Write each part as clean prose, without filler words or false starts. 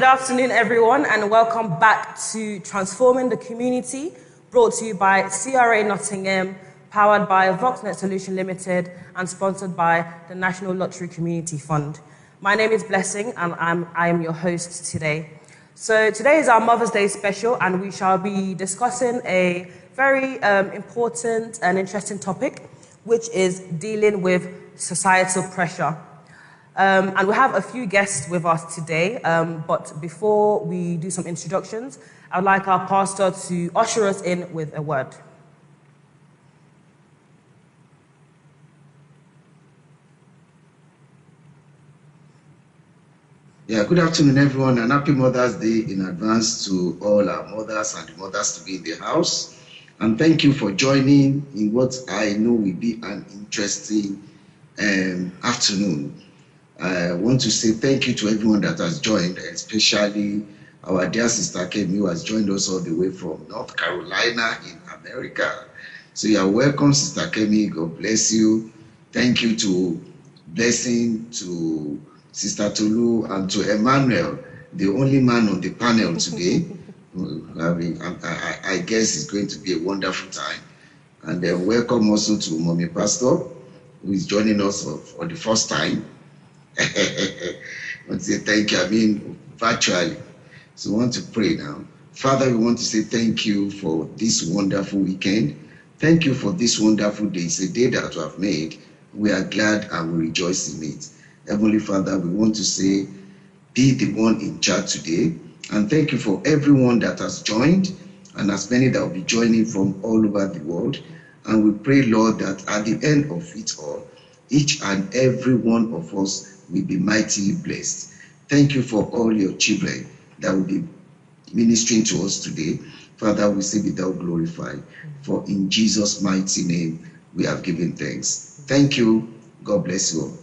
afternoon, everyone, and welcome back to Transforming the Community, brought to you by CRA Nottingham, powered by Voxnet Solution Limited, and sponsored by the National Lottery Community Fund. My name is Blessing, and I am your host today. So today is our Mother's Day special, and we shall be discussing a very important and interesting topic, which is dealing with societal pressure. And we have a few guests with us today, but before we do some introductions, I'd like our pastor to usher us in with a word. Yeah, good afternoon, everyone, and happy Mother's Day in advance to all our mothers and the mothers to be in the house. And thank you for joining in what I know will be an interesting afternoon. I want to say thank you to everyone that has joined, especially our dear sister Kemi, who has joined us all the way from North Carolina in America. So you are welcome, Sister Kemi. God bless you. Thank you to Blessing, to Sister Tolu, and to Emmanuel, the only man on the panel today. I guess it's going to be a wonderful time. And then welcome also to Mommy Pastor, who is joining us for the first time. I want to say thank you, virtually. So I want to pray now. Father, we want to say thank you for this wonderful weekend. Thank you for this wonderful day. It's a day that you have made. We are glad and we rejoice in it. Heavenly Father, we want to say, be the one in charge today. And thank you for everyone that has joined and as many that will be joining from all over the world. And we pray, Lord, that at the end of it all, each and every one of us will be mightily blessed. Thank you for all your children that will be ministering to us today. Father, we say be thou glorified. For in Jesus' mighty name, we have given thanks. Thank you. God bless you all.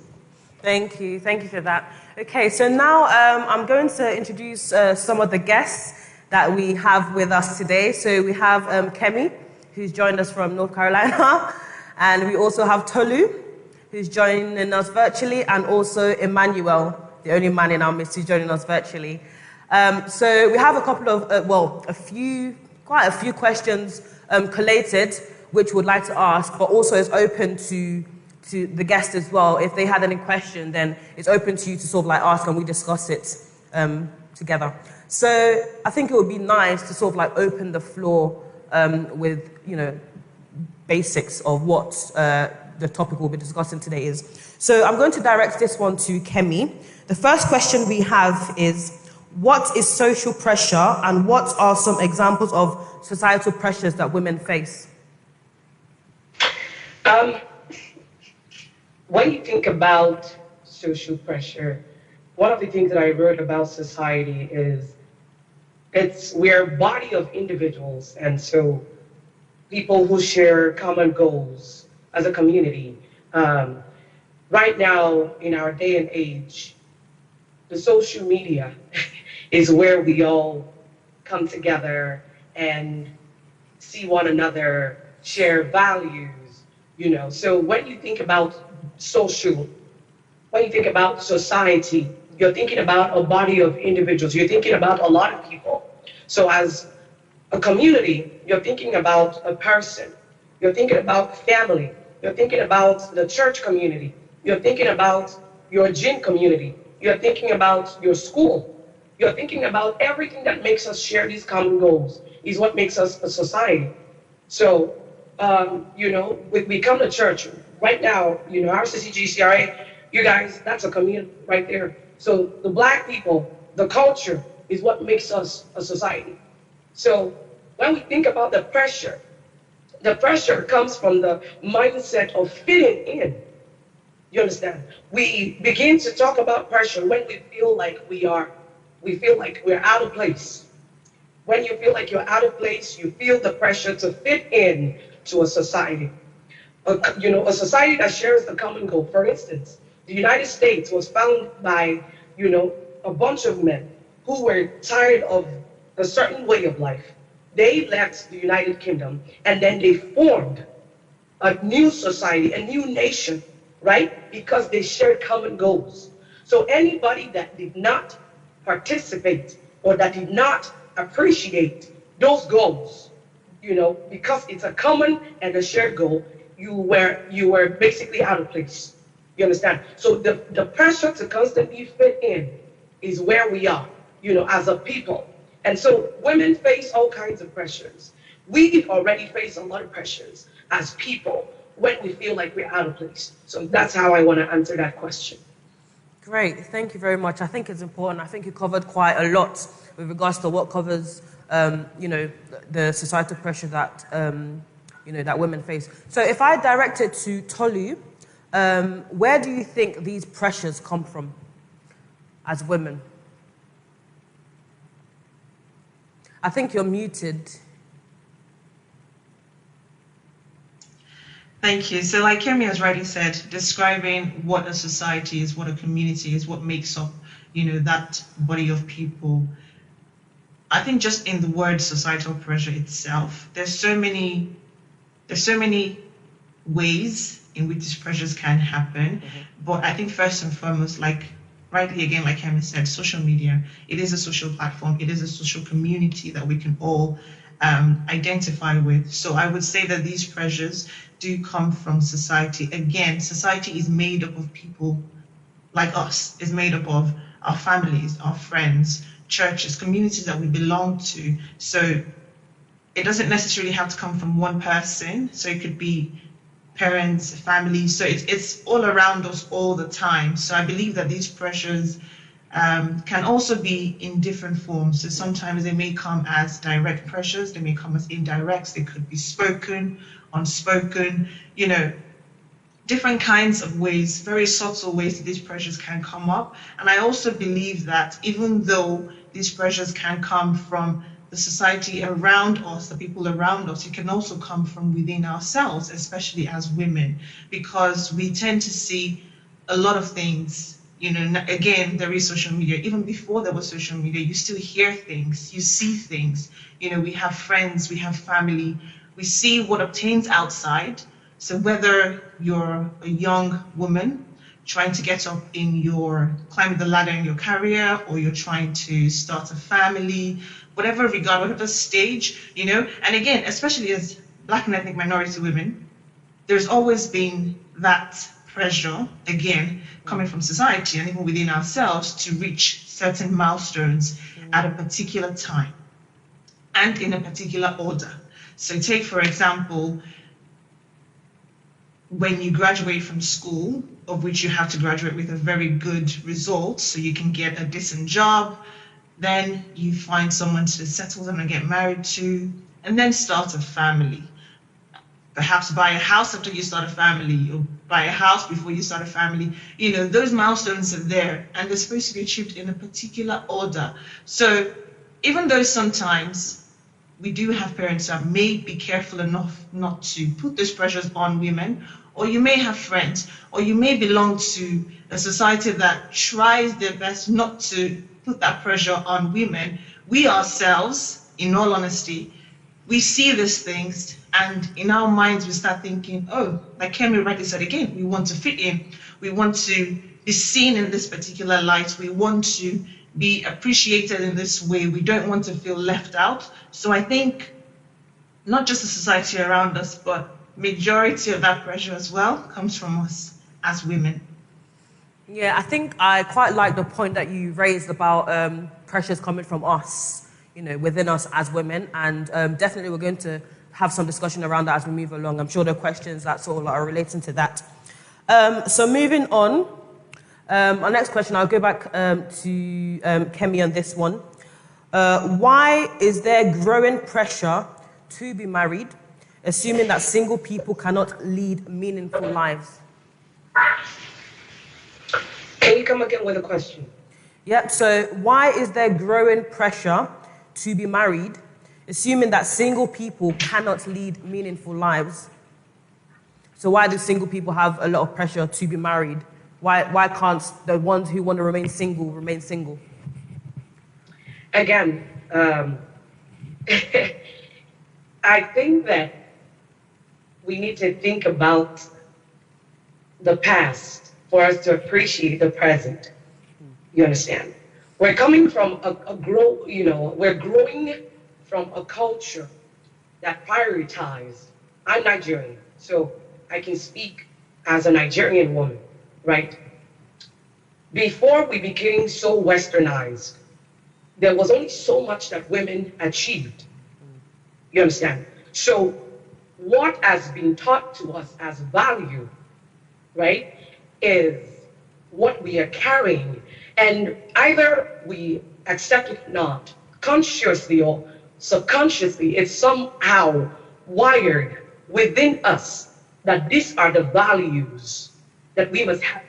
Thank you for that. Okay, so now I'm going to introduce some of the guests that we have with us today. So we have Kemi, who's joined us from North Carolina, and we also have Tolu, who's joining us virtually, and also Emmanuel, the only man in our midst who's joining us virtually. So we have a couple of, quite a few questions collated, which we'd like to ask, but also is open to the guests as well. If they had any question, then it's open to you to sort of like ask and we discuss it together. So I think it would be nice to sort of like open the floor with, basics of what the topic we'll be discussing today is. So I'm going to direct this one to Kemi. The first question we have is, what is social pressure and what are some examples of societal pressures that women face? When you think about social pressure, one of the things that I wrote about society is we're a body of individuals, and so people who share common goals as a community. Right now, in our day and age, the social media is where we all come together and see one another, share values, So when you think about when you think about society, you're thinking about a body of individuals. You're thinking about a lot of people. So as a community, you're thinking about a person. You're thinking about family. You're thinking about the church community. You're thinking about your gym community. You're thinking about your school. You're thinking about everything that makes us share these common goals is what makes us a society. So, we come to church right now, RCCG, CRA, you guys, that's a community right there. So the Black people, the culture is what makes us a society. So when we think about the pressure comes from the mindset of fitting in. You understand? We begin to talk about pressure when we feel like we're out of place. When you feel like you're out of place, you feel the pressure to fit in to a society. A society that shares the common goal. For instance, the United States was founded by, a bunch of men who were tired of a certain way of life. They left the United Kingdom and then they formed a new society, a new nation, right? Because they shared common goals. So anybody that did not participate or that did not appreciate those goals, because it's a common and a shared goal, you were basically out of place. You understand? So the pressure to constantly fit in is where we are, as a people. And so women face all kinds of pressures. We already face a lot of pressures as people when we feel like we're out of place. So that's how I want to answer that question. Great, thank you very much. I think it's important. I think you covered quite a lot with regards to what covers, the societal pressure that, that women face. So if I direct it to Tolu, where do you think these pressures come from as women? I think you're muted. Thank you. So like Kemi has rightly said, describing what a society is, what a community is, what makes up, that body of people. I think just in the word societal pressure itself, there's so many ways in which these pressures can happen. Mm-hmm. But I think first and foremost, rightly again, like Kemi said, social media, it is a social platform, it is a social community that we can all identify with. So I would say that these pressures do come from society. Again, society is made up of people like us, is made up of our families, our friends, churches, communities that we belong to. So it doesn't necessarily have to come from one person. So it could be parents, family. So it's all around us all the time. So I believe that these pressures can also be in different forms. So sometimes they may come as direct pressures, they may come as indirects, they could be spoken, unspoken, different kinds of ways, very subtle ways that these pressures can come up. And I also believe that even though these pressures can come from the society around us, the people around us, it can also come from within ourselves, especially as women, because we tend to see a lot of things. Again, there is social media. Even before there was social media, you still hear things, you see things. We have friends, we have family, we see what obtains outside. So whether you're a young woman trying to get up climbing the ladder in your career, or you're trying to start a family, whatever regard, whatever stage, and again, especially as Black and ethnic minority women, there's always been that pressure, again, coming from society and even within ourselves to reach certain milestones at a particular time and in a particular order. So take, for example, when you graduate from school, of which you have to graduate with a very good result so you can get a decent job, then you find someone to settle down and get married to, and then start a family. Perhaps buy a house after you start a family, or buy a house before you start a family. Those milestones are there, and they're supposed to be achieved in a particular order. So even though sometimes we do have parents that may be careful enough not to put those pressures on women, or you may have friends, or you may belong to a society that tries their best not to put that pressure on women, we ourselves, in all honesty, we see these things, and in our minds we start thinking, oh, like Kemi rightly said again, we want to fit in, we want to be seen in this particular light, we want to be appreciated in this way, we don't want to feel left out. So I think not just the society around us, but majority of that pressure as well comes from us as women. Yeah, I think I quite like the point that you raised about pressures coming from us, within us as women, and definitely we're going to have some discussion around that as we move along. I'm sure there are questions that sort of are relating to that. So moving on, our next question, I'll go back to Kemi on this one. Why is there growing pressure to be married, assuming that single people cannot lead meaningful lives? Can you come again with a question? Yep, so why is there growing pressure to be married, assuming that single people cannot lead meaningful lives? So why do single people have a lot of pressure to be married? Why can't the ones who want to remain single remain single? Again, I think that we need to think about the past for us to appreciate the present. You understand? We're coming from we're growing from a culture that prioritized. I'm Nigerian, so I can speak as a Nigerian woman, right? Before we became so westernized, there was only so much that women achieved. You understand? So what has been taught to us as value, right, is what we are carrying. And either we accept it or not, consciously or subconsciously, it's somehow wired within us that these are the values that we must have.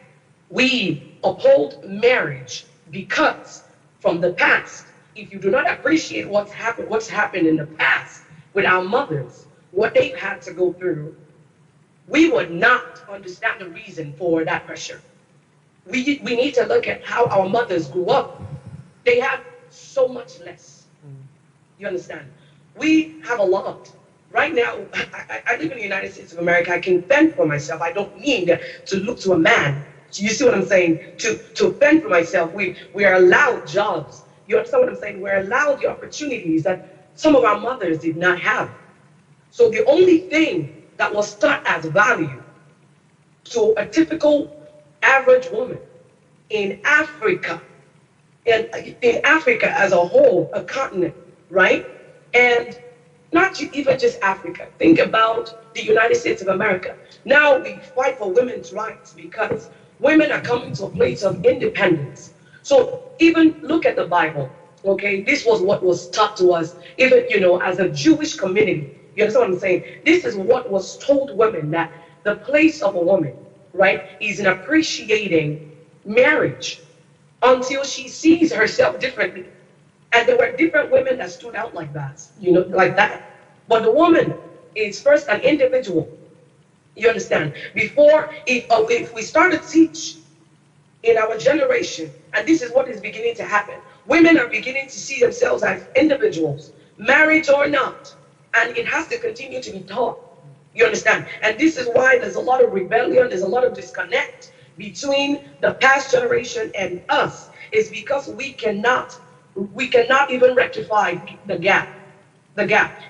We uphold marriage because from the past, if you do not appreciate what's happened in the past with our mothers, what they've had to go through, we would not understand the reason for that pressure. We need to look at how our mothers grew up. They had so much less. You understand? We have a lot. Right now, I live in the United States of America. I can fend for myself. I don't need to look to a man. You see what I'm saying? To fend for myself, we are allowed jobs. You understand what I'm saying? We're allowed the opportunities that some of our mothers did not have. So the only thing that was taught as value to a typical average woman in Africa, in Africa as a whole, a continent, right? And not even just Africa. Think about the United States of America. Now we fight for women's rights because women are coming to a place of independence. So even look at the Bible, okay? This was what was taught to us, even, as a Jewish community. You understand what I'm saying? This is what was told women, that the place of a woman, right, is in appreciating marriage until she sees herself differently. And there were different women that stood out like that, like that. But the woman is first an individual. You understand? Before, if we start to teach in our generation, and this is what is beginning to happen, women are beginning to see themselves as individuals, married or not. And it has to continue to be taught. You understand? And this is why there's a lot of rebellion, there's a lot of disconnect between the past generation and us. It's because we cannot even rectify the gap.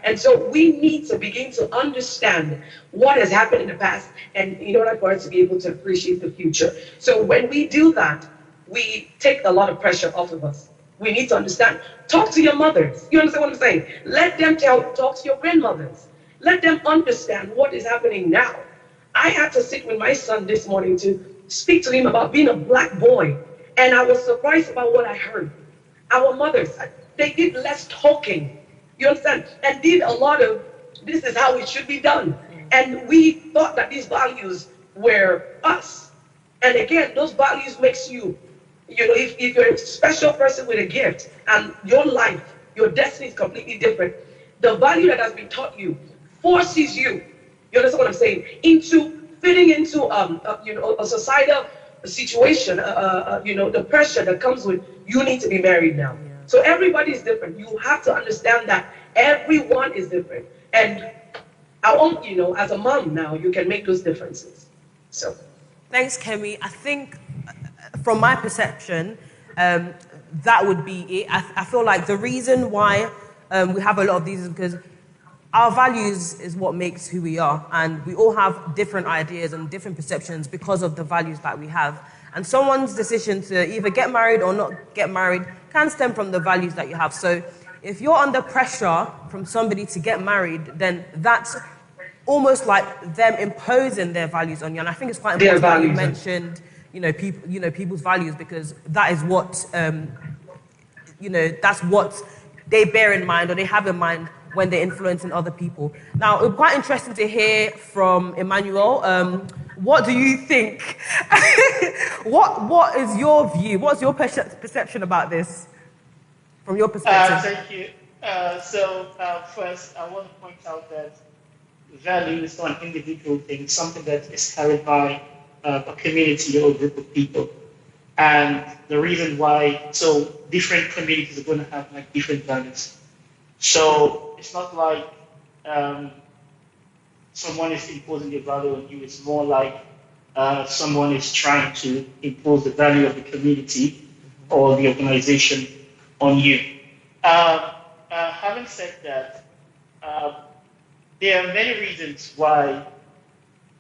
And so we need to begin to understand what has happened in the past, and in order for us to be able to appreciate the future. So when we do that, we take a lot of pressure off of us. We need to understand. Talk to your mothers. You understand what I'm saying? Let them talk to your grandmothers. Let them understand what is happening now. I had to sit with my son this morning to speak to him about being a black boy, and I was surprised about what I heard. Our mothers, they did less talking, you understand, and did a lot of, this is how it should be done. And we thought that these values were us. And again, those values makes you, if you're a special person with a gift and your life, your destiny is completely different, the value that has been taught you forces you, you understand what I'm saying, into fitting into a societal situation, the pressure that comes with you need to be married now. Yeah. So everybody is different. You have to understand that everyone is different. And as a mom now, you can make those differences. So. Thanks, Kemi. I think, from my perception, that would be it. I feel like the reason why we have a lot of these is because our values is what makes who we are, and we all have different ideas and different perceptions because of the values that we have. And someone's decision to either get married or not get married can stem from the values that you have. So if you're under pressure from somebody to get married, then that's almost like them imposing their values on you. And I think it's quite important that you mentioned, people's values, because that is what, that's what they bear in mind or they have in mind when they're influencing other people. Now, it's quite interesting to hear from Emmanuel. What do you think? What is your view? What's your perception about this, from your perspective? Thank you. First, I want to point out that value is not an individual thing. It's something that is carried by a community or a group of people. And the reason why, so different communities are going to have like different values. So it's not like someone is imposing a value on you. It's more like someone is trying to impose the value of the community or the organization on you. Having said that, there are many reasons why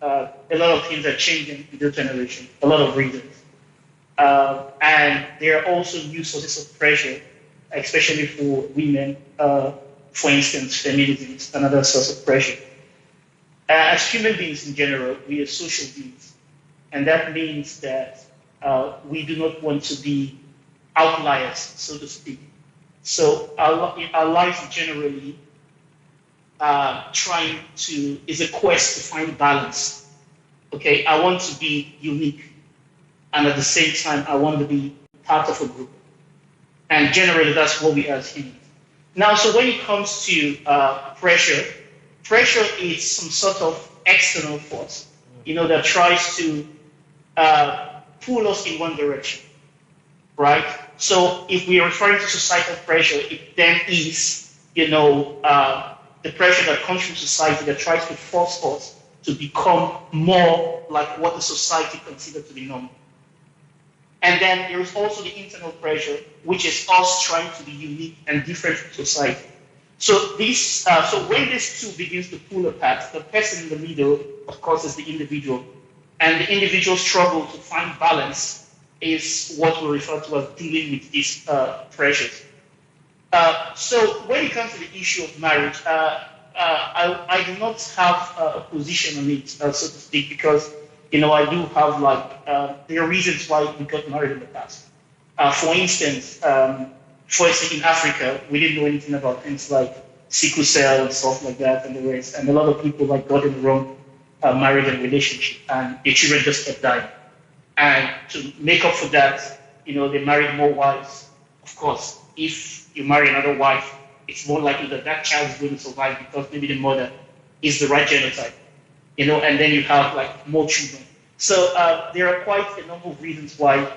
a lot of things are changing in this generation, a lot of reasons. And there are also new sources of pressure, especially for women. For instance, feminism is another source of pressure. As human beings in general, we are social beings. And that means that we do not want to be outliers, so to speak. So our life generally is a quest to find balance. Okay, I want to be unique, and at the same time, I want to be part of a group. And generally, that's what we are as humans. Now, so when it comes to pressure is some sort of external force, that tries to pull us in one direction, right? So if we are referring to societal pressure, it then is, the pressure that comes from society that tries to force us to become more like what the society considers to be normal. And then there is also the internal pressure, which is us trying to be unique and different from society. So when these two begins to pull apart, the person in the middle, of course, is the individual, and the individual struggle to find balance is what we refer to as dealing with these pressures. So when it comes to the issue of marriage, I do not have a position on it, so to speak, because I do have there are reasons why we got married in the past. For instance, in Africa, we didn't know anything about things like sickle cell and stuff like that and the rest. And a lot of people got in the wrong marriage and relationship, and their children just kept dying. And to make up for that, they married more wives. Of course, if you marry another wife, it's more likely that that child is going to survive because maybe the mother is the right genotype. And then you have more children. So there are quite a number of reasons why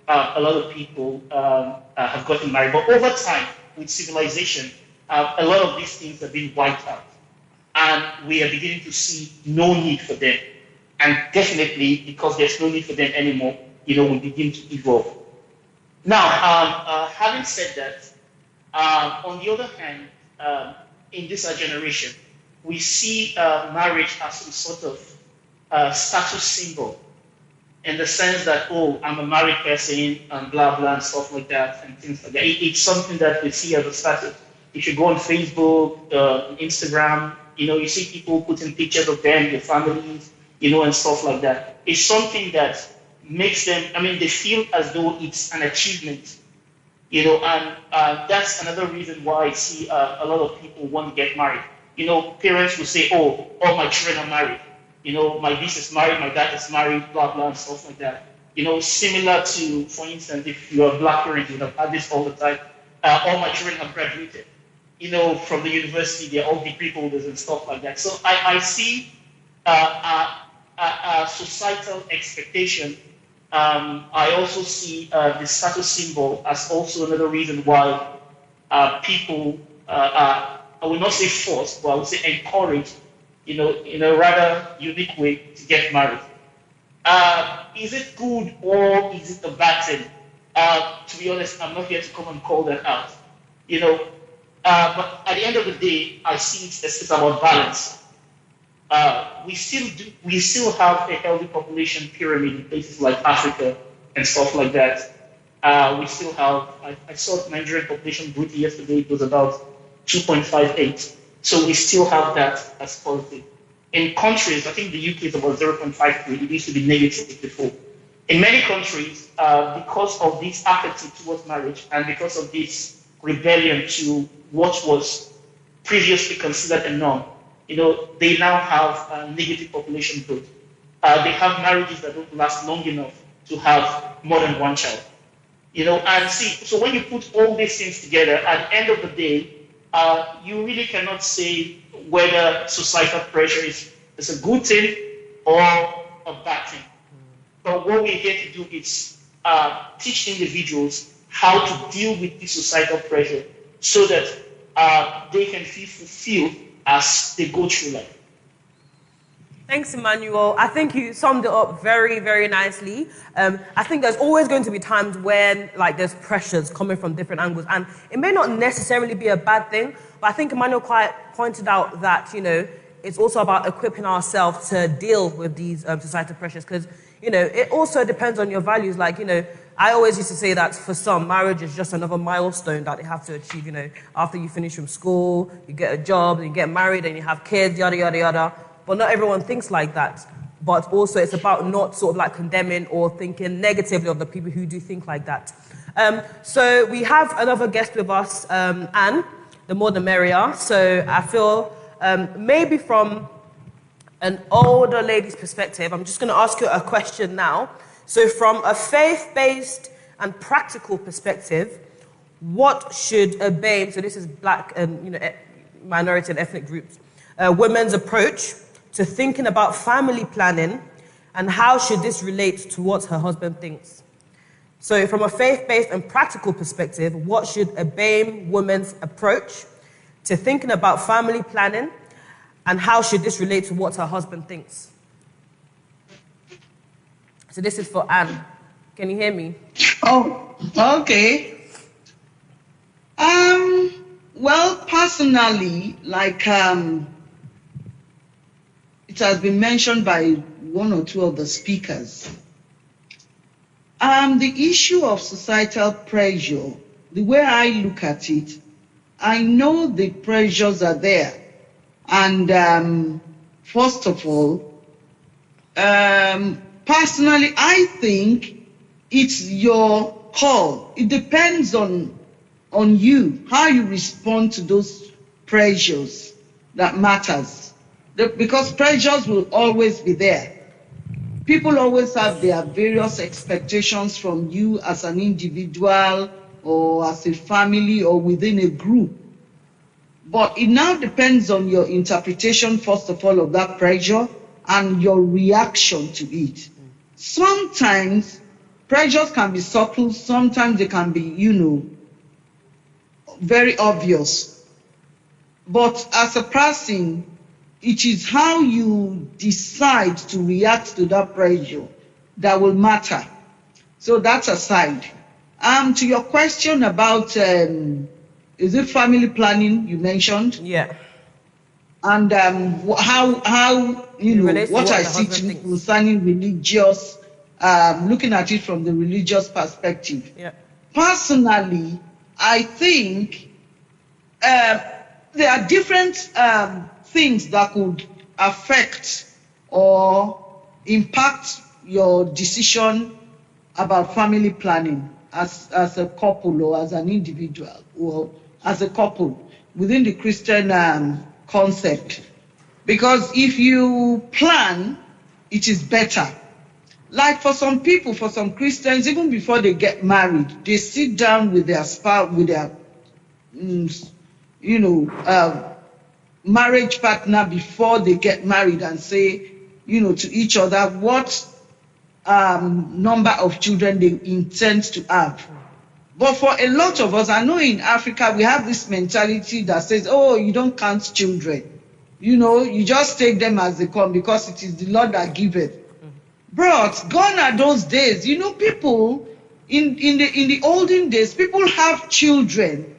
a lot of people have gotten married. But over time, with civilization, a lot of these things have been wiped out. And we are beginning to see no need for them. And definitely, because there's no need for them anymore, we begin to evolve. Now, having said that, on the other hand, in this generation, we see marriage as some sort of status symbol, in the sense that, I'm a married person and blah, blah, and stuff like that, and things like that. It's something that we see as a status. If you go on Facebook, Instagram, you see people putting pictures of them, their families, and stuff like that. It's something that makes them, they feel as though it's an achievement, and that's another reason why I see a lot of people want to get married. Parents will say, all my children are married. My niece is married, my dad is married, blah, blah, and stuff like that. Similar to, for instance, if you're a black parent, you would have had this all the time. All my children have graduated, from the university, they're all degree holders and stuff like that. So I see a societal expectation. I also see the status symbol as also another reason why people I will not say forced, but I will say encouraged, in a rather unique way to get married. Is it good or is it a bad thing? To be honest, I'm not here to come and call that out. But at the end of the day, I see it's about balance. We still have a healthy population pyramid in places like Africa and stuff like that. We still have, I saw the Nigerian population growth yesterday, it was about 2.58. So we still have that as positive. In countries, I think the UK is about 0.53. It used to be negative before. In many countries, because of this apathy towards marriage and because of this rebellion to what was previously considered a norm, they now have negative population growth. They have marriages that don't last long enough to have more than one child. And see, so when you put all these things together, at the end of the day, you really cannot say whether societal pressure is a good thing or a bad thing. But what we're here to do is teach individuals how to deal with this societal pressure so that they can feel fulfilled as they go through life. Thanks, Emmanuel. I think you summed it up very, very nicely. I think there's always going to be times when, like, there's pressures coming from different angles, and it may not necessarily be a bad thing, but I think Emmanuel quite pointed out that, it's also about equipping ourselves to deal with these societal pressures, because, it also depends on your values. Like, I always used to say that for some, marriage is just another milestone that they have to achieve, after you finish from school, you get a job, and you get married, and you have kids, yada, yada, yada. But not everyone thinks like that. But also it's about not sort of like condemning or thinking negatively of the people who do think like that. So we have another guest with us, Anne, the more the merrier. So I feel maybe from an older lady's perspective, I'm just going to ask you a question now. So from a faith-based and practical perspective, what should a BAME, so this is black and minority and ethnic groups, women's approach to thinking about family planning, and how should this relate to what her husband thinks? So from a faith-based and practical perspective, what should a BAME woman's approach to thinking about family planning, and how should this relate to what her husband thinks? So this is for Anne. Can you hear me? Oh, okay. Well, personally, like it has been mentioned by one or two of the speakers, the issue of societal pressure, the way I look at it, I know the pressures are there. And first of all, personally, I think it's your call. It depends on you, how you respond to those pressures that matters. Because pressures will always be there. People always have their various expectations from you as an individual or as a family or within a group. But it now depends on your interpretation, first of all, of that pressure and your reaction to it. Sometimes pressures can be subtle, sometimes they can be, very obvious. But as a person, it is how you decide to react to that pressure that will matter. So that's aside. To your question about, is it family planning you mentioned? Yeah. And how what I see concerning religious, looking at it from the religious perspective. Yeah. Personally, I think there are different things that could affect or impact your decision about family planning as a couple or as an individual or as a couple within the Christian concept. Because if you plan, it is better. Like for some people, for some Christians, even before they get married, they sit down with their spouse, with their, marriage partner before they get married and say, to each other what number of children they intend to have. But for a lot of us, I know in Africa, we have this mentality that says, oh, you don't count children. You just take them as they come because it is the Lord that giveth. But gone are those days. People in the olden days, people have children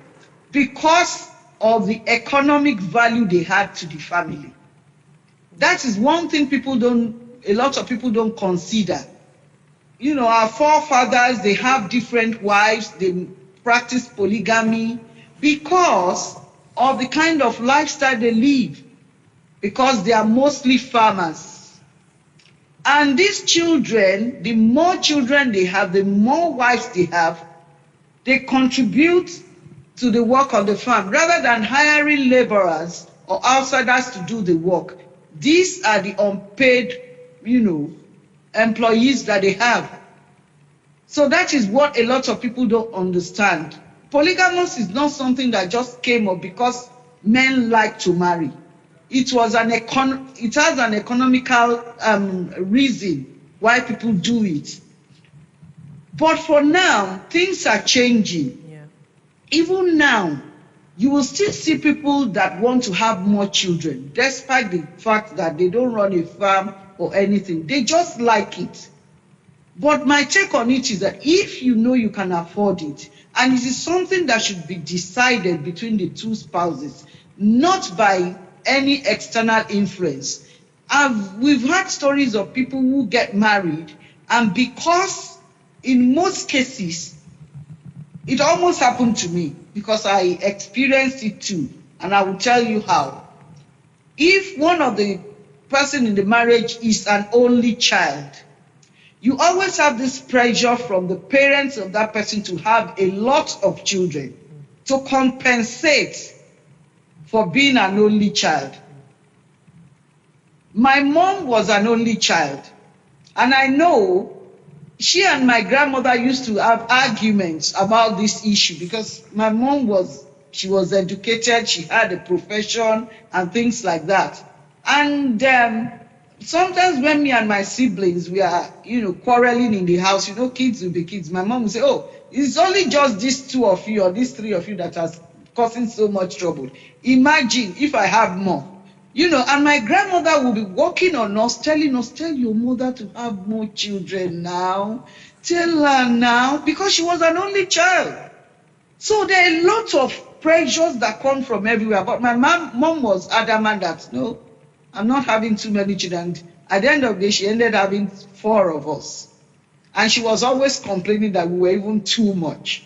because of the economic value they had to the family. That is one thing a lot of people don't consider. Our forefathers, they have different wives, they practice polygamy because of the kind of lifestyle they live, because they are mostly farmers. And these children, the more children they have, the more wives they have, they contribute to the work of the farm rather than hiring laborers or outsiders to do the work. These are the unpaid, employees that they have. So that is what a lot of people don't understand. Polygamous is not something that just came up because men like to marry. It has an economical reason why people do it. But for now, things are changing. Yeah. Even now, you will still see people that want to have more children, despite the fact that they don't run a farm or anything. They just like it. But my take on it is that if you know you can afford it, and it is something that should be decided between the two spouses, not by any external influence. We've had stories of people who get married, and because in most cases, it almost happened to me because I experienced it too, and I will tell you how. If one of the person in the marriage is an only child, you always have this pressure from the parents of that person to have a lot of children to compensate for being an only child. My mom was an only child, and I know she and my grandmother used to have arguments about this issue because my mom was educated, she had a profession and things like that. And sometimes when me and my siblings, we are, quarreling in the house, kids will be kids. My mom will say, oh, it's only just these two of you or these three of you that are causing so much trouble. Imagine if I have more. And my grandmother will be working on us, telling us, tell your mother to have more children now. Tell her now, because she was an only child. So there are a lot of pressures that come from everywhere. But my mom was adamant that, no, I'm not having too many children. At the end of the day, she ended up having 4 of us. And she was always complaining that we were even too much.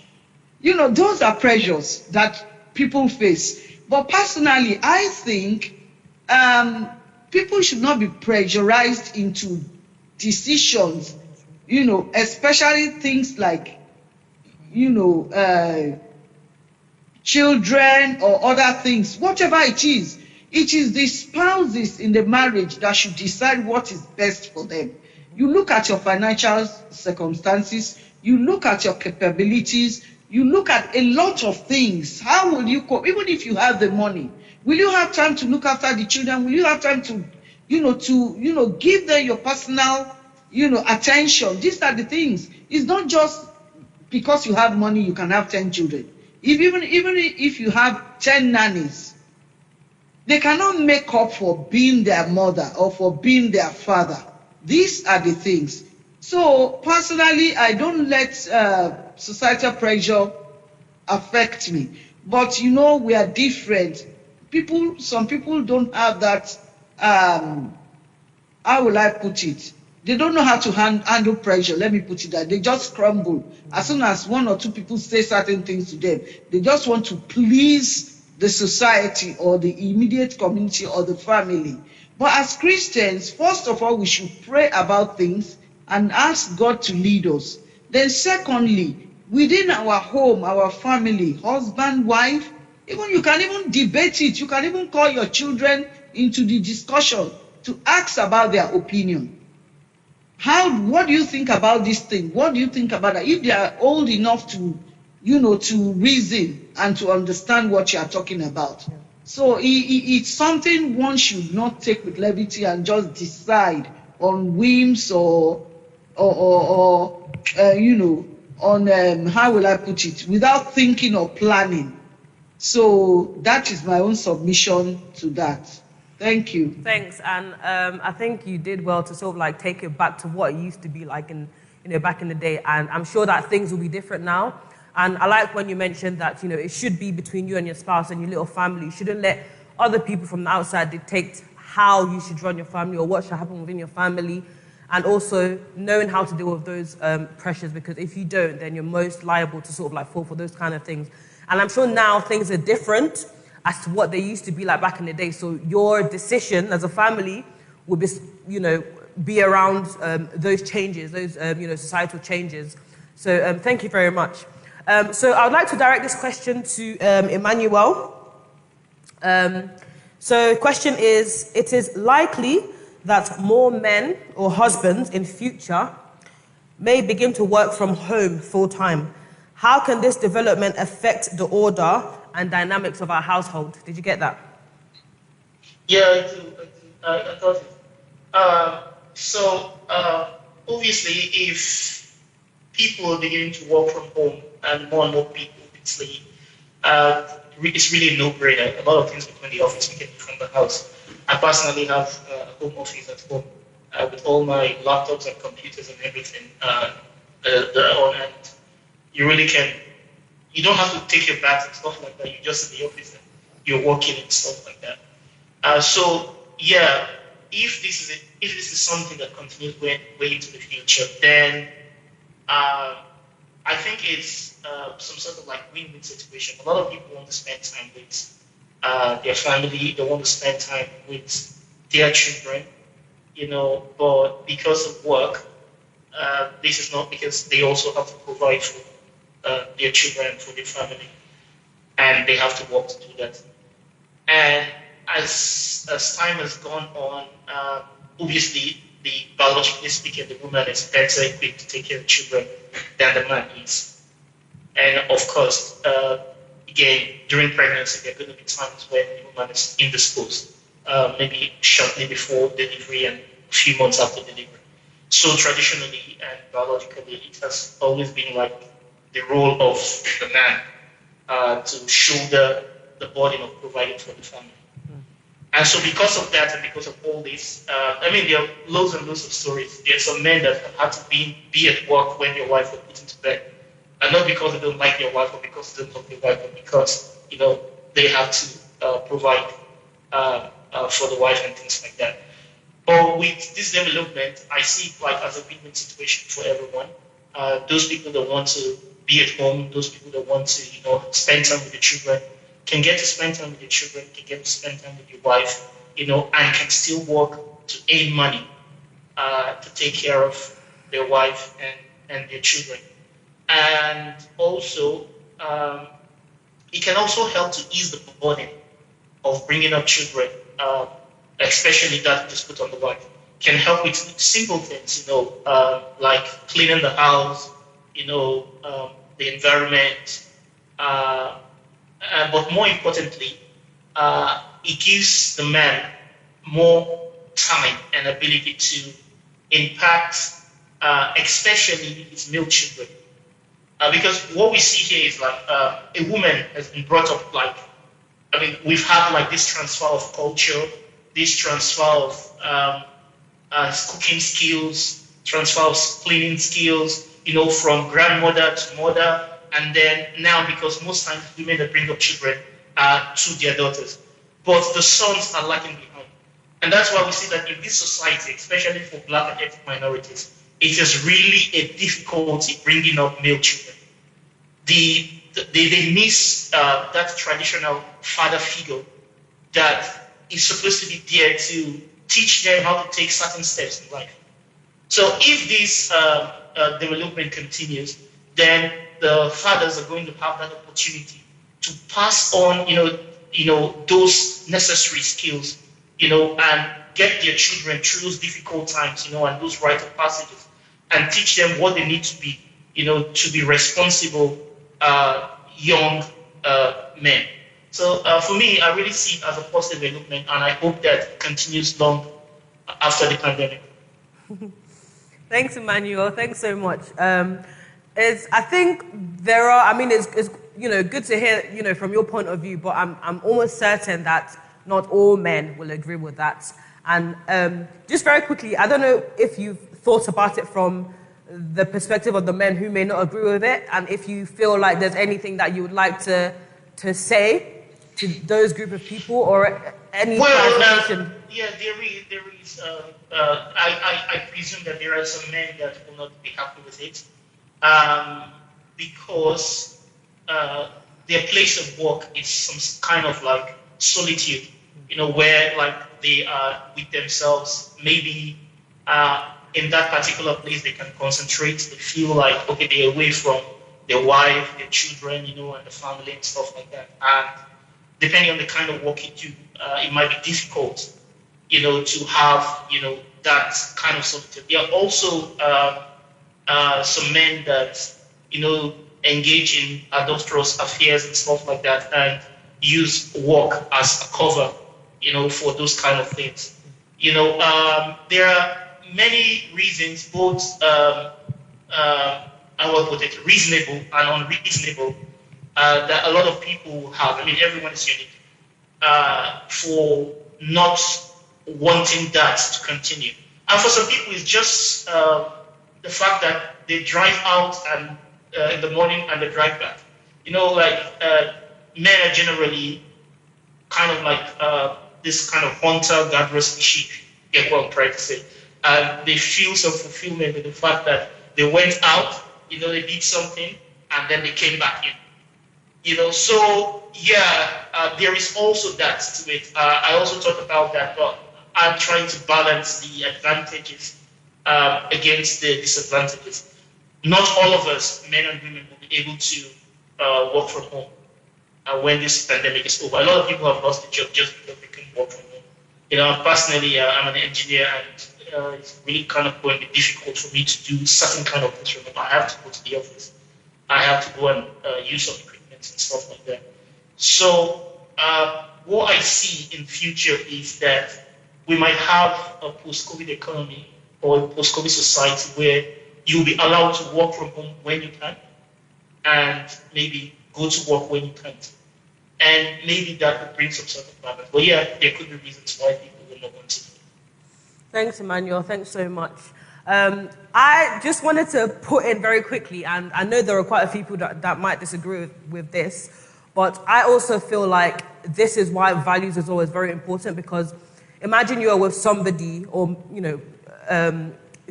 Those are pressures that people face. But personally, I think people should not be pressurized into decisions, especially things like, children or other things, whatever it is the spouses in the marriage that should decide what is best for them. You look at your financial circumstances, you look at your capabilities, you look at a lot of things. How will you cope? Even if you have the money, will you have time to look after the children? Will you have time to, give them your personal, attention? These are the things. It's not just because you have money, you can have 10 children. Even if you have 10 nannies, they cannot make up for being their mother or for being their father. These are the things. So personally, I don't let societal pressure affect me. But we are different. Some people don't have that, how will I put it? They don't know how to handle pressure. Let me put it that. They just crumble. As soon as 1 or 2 people say certain things to them, they just want to please the society or the immediate community or the family. But as Christians, first of all, we should pray about things and ask God to lead us. Then secondly, within our home, our family, husband, wife, you can even debate it. You can even call your children into the discussion to ask about their opinion. What do you think about this thing? What do you think about that? If they are old enough to, to reason and to understand what you are talking about. Yeah. So it's something one should not take with levity and just decide on whims or how will I put it, without thinking or planning. So that is my own submission to that. Thank you. Thanks, and I think you did well to sort of take it back to what it used to be like back in the day, and I'm sure that things will be different now. And I like when you mentioned that it should be between you and your spouse and your little family. You shouldn't let other people from the outside dictate how you should run your family or what should happen within your family, and also knowing how to deal with those pressures, because if you don't, then you're most liable to sort of fall for those kind of things. And I'm sure now things are different as to what they used to be like back in the day. So your decision as a family would be, be around those changes, those, societal changes. So thank you very much. So I would like to direct this question to Emmanuel. So the question is, it is likely that more men or husbands in future may begin to work from home full time. How can this development affect the order and dynamics of our household? Did you get that? Yeah, I got it. So obviously, if people are beginning to work from home and more people, obviously, it's really a no-brainer. A lot of things we do in the office we can do from the house. I personally have a home office at home with all my laptops and computers and everything on, and you really can. You don't have to take your bath and stuff like that. You're just in the office and you're working and stuff like that. So yeah, if this is something that continues way into the future, then I think it's some sort of like win-win situation. A lot of people want to spend time with their family. They want to spend time with their children, but because of work, this is not, because they also have to provide for their children, for their family, and they have to work to do that. And as time has gone on, obviously, biologically speaking, the woman is better equipped to take care of children than the man is. And of course, again, during pregnancy, there are going to be times when the woman is indisposed, maybe shortly before delivery and a few months after delivery. So traditionally and biologically, it has always been like the role of the man to shoulder the burden of providing for the family. And so because of that and because of all this, there are loads and loads of stories. There are some men that have had to be at work when their wife was put into bed. And not because they don't like their wife or because they don't love their wife, but because, they have to provide for the wife and things like that. But with this development, I see it like as a win-win situation for everyone. Those people that want to be at home, those people that want to, spend time with the children, can get to spend time with your children, can get to spend time with your wife, and can still work to earn money to take care of their wife and their children. And also, it can also help to ease the burden of bringing up children, especially that just put on the wife. Can help with simple things, like cleaning the house, the environment, but more importantly, it gives the man more time and ability to impact, especially his male children. Because what we see here is like a woman has been brought up we've had like this transfer of culture, this transfer of cooking skills, transfer of cleaning skills, from grandmother to mother. And then now, because most times women that bring up children are to their daughters, but the sons are lagging behind. And that's why we see that in this society, especially for black and ethnic minorities, it is really a difficulty bringing up male children. They miss that traditional father figure that is supposed to be there to teach them how to take certain steps in life. So if this development continues, then the fathers are going to have that opportunity to pass on, those necessary skills, and get their children through those difficult times, and those rite of passages, and teach them what they need to be, to be responsible young men. So for me, I really see it as a positive development, and I hope that continues long after the pandemic. Thanks, Emmanuel. Thanks so much. I think there are. It's good to hear from your point of view, but I'm almost certain that not all men will agree with that. And just very quickly, I don't know if you've thought about it from the perspective of the men who may not agree with it, and if you feel like there's anything that you would like to say to those group of people, or any clarification. Yeah, there is. I presume that there are some men that will not be happy with it, because their place of work is some kind of like solitude, where like they are with themselves. Maybe in that particular place they can concentrate. They feel like, okay, they're away from their wife, their children, and the family and stuff like that. And depending on the kind of work you do, it might be difficult, to have, that kind of solitude. There are also some men that, engage in adulterous affairs and stuff like that, and use work as a cover, for those kind of things. There are many reasons, both I will put it, reasonable and unreasonable, that a lot of people have. I mean, everyone is unique for not wanting that to continue. And for some people, it's just the fact that they drive out and in the morning and they drive back. You know, like men are generally kind of like this kind of hunter-gatherer species, get what I'm trying to say. And they feel some fulfillment in the fact that they went out, you know, they did something, and then they came back in. You know, so yeah, there is also that to it. I also talked about that, but I'm trying to balance the advantages against the disadvantages. Not all of us, men and women, will be able to work from home when this pandemic is over. A lot of people have lost their job just because they couldn't work from home. You know, personally, I'm an engineer, and it's really kind of going to be difficult for me to do certain kind of things remote. I have to go to the office. I have to go and use some equipment and stuff like that. So what I see in future is that we might have a post-COVID economy or a post-COVID society where you'll be allowed to work from home when you can and maybe go to work when you can't. And maybe that would bring some sort of balance. But yeah, there could be reasons why people will not want to. Thanks, Emmanuel. Thanks so much. I just wanted to put in very quickly, and I know there are quite a few people that might disagree with this, but I also feel like this is why values is always very important, because imagine you are with somebody, or, you know,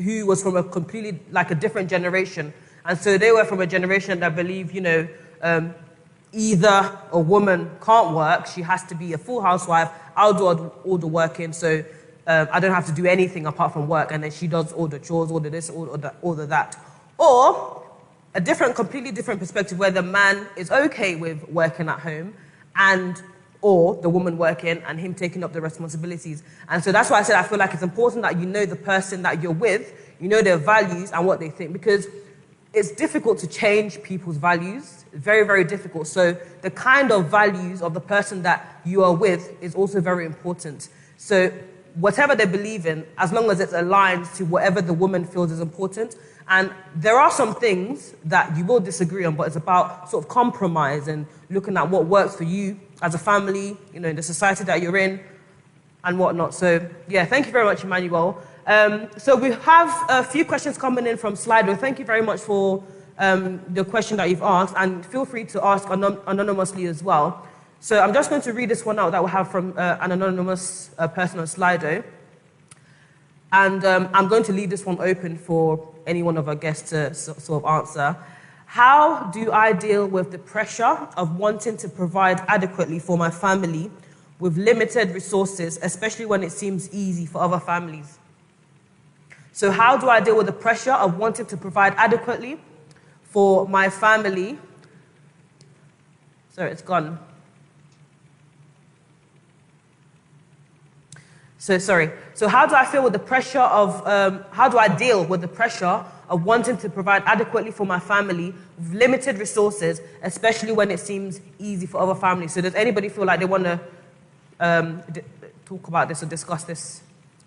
who was from a completely, like a different generation. And so they were from a generation that believe, you know, either a woman can't work, she has to be a full housewife, I'll do all the working, so I don't have to do anything apart from work, and then she does all the chores, all the this, all the that. Or a completely different perspective where the man is okay with working at home, or the woman working and him taking up the responsibilities. And so that's why I said I feel like it's important that you know the person that you're with, you know their values and what they think, because it's difficult to change people's values. It's very, very difficult. So the kind of values of the person that you are with is also very important. So whatever they believe in, as long as it's aligned to whatever the woman feels is important. And there are some things that you will disagree on, but it's about sort of compromise and looking at what works for you as a family, you know, in the society that you're in and whatnot. So yeah, thank you very much, Emmanuel. So we have a few questions coming in from Slido. Thank you very much for the question that you've asked, and feel free to ask anonymously as well. So I'm just going to read this one out that we have from an anonymous person on Slido. And I'm going to leave this one open for any one of our guests to sort of answer. How do I deal with the pressure of wanting to provide adequately for my family with limited resources, especially when it seems easy for other families? So how do I deal with the pressure of wanting to provide adequately for my family? Sorry, it's gone. So how do I deal with the pressure of wanting to provide adequately for my family with limited resources, especially when it seems easy for other families? So does anybody feel like they want to talk about this or discuss this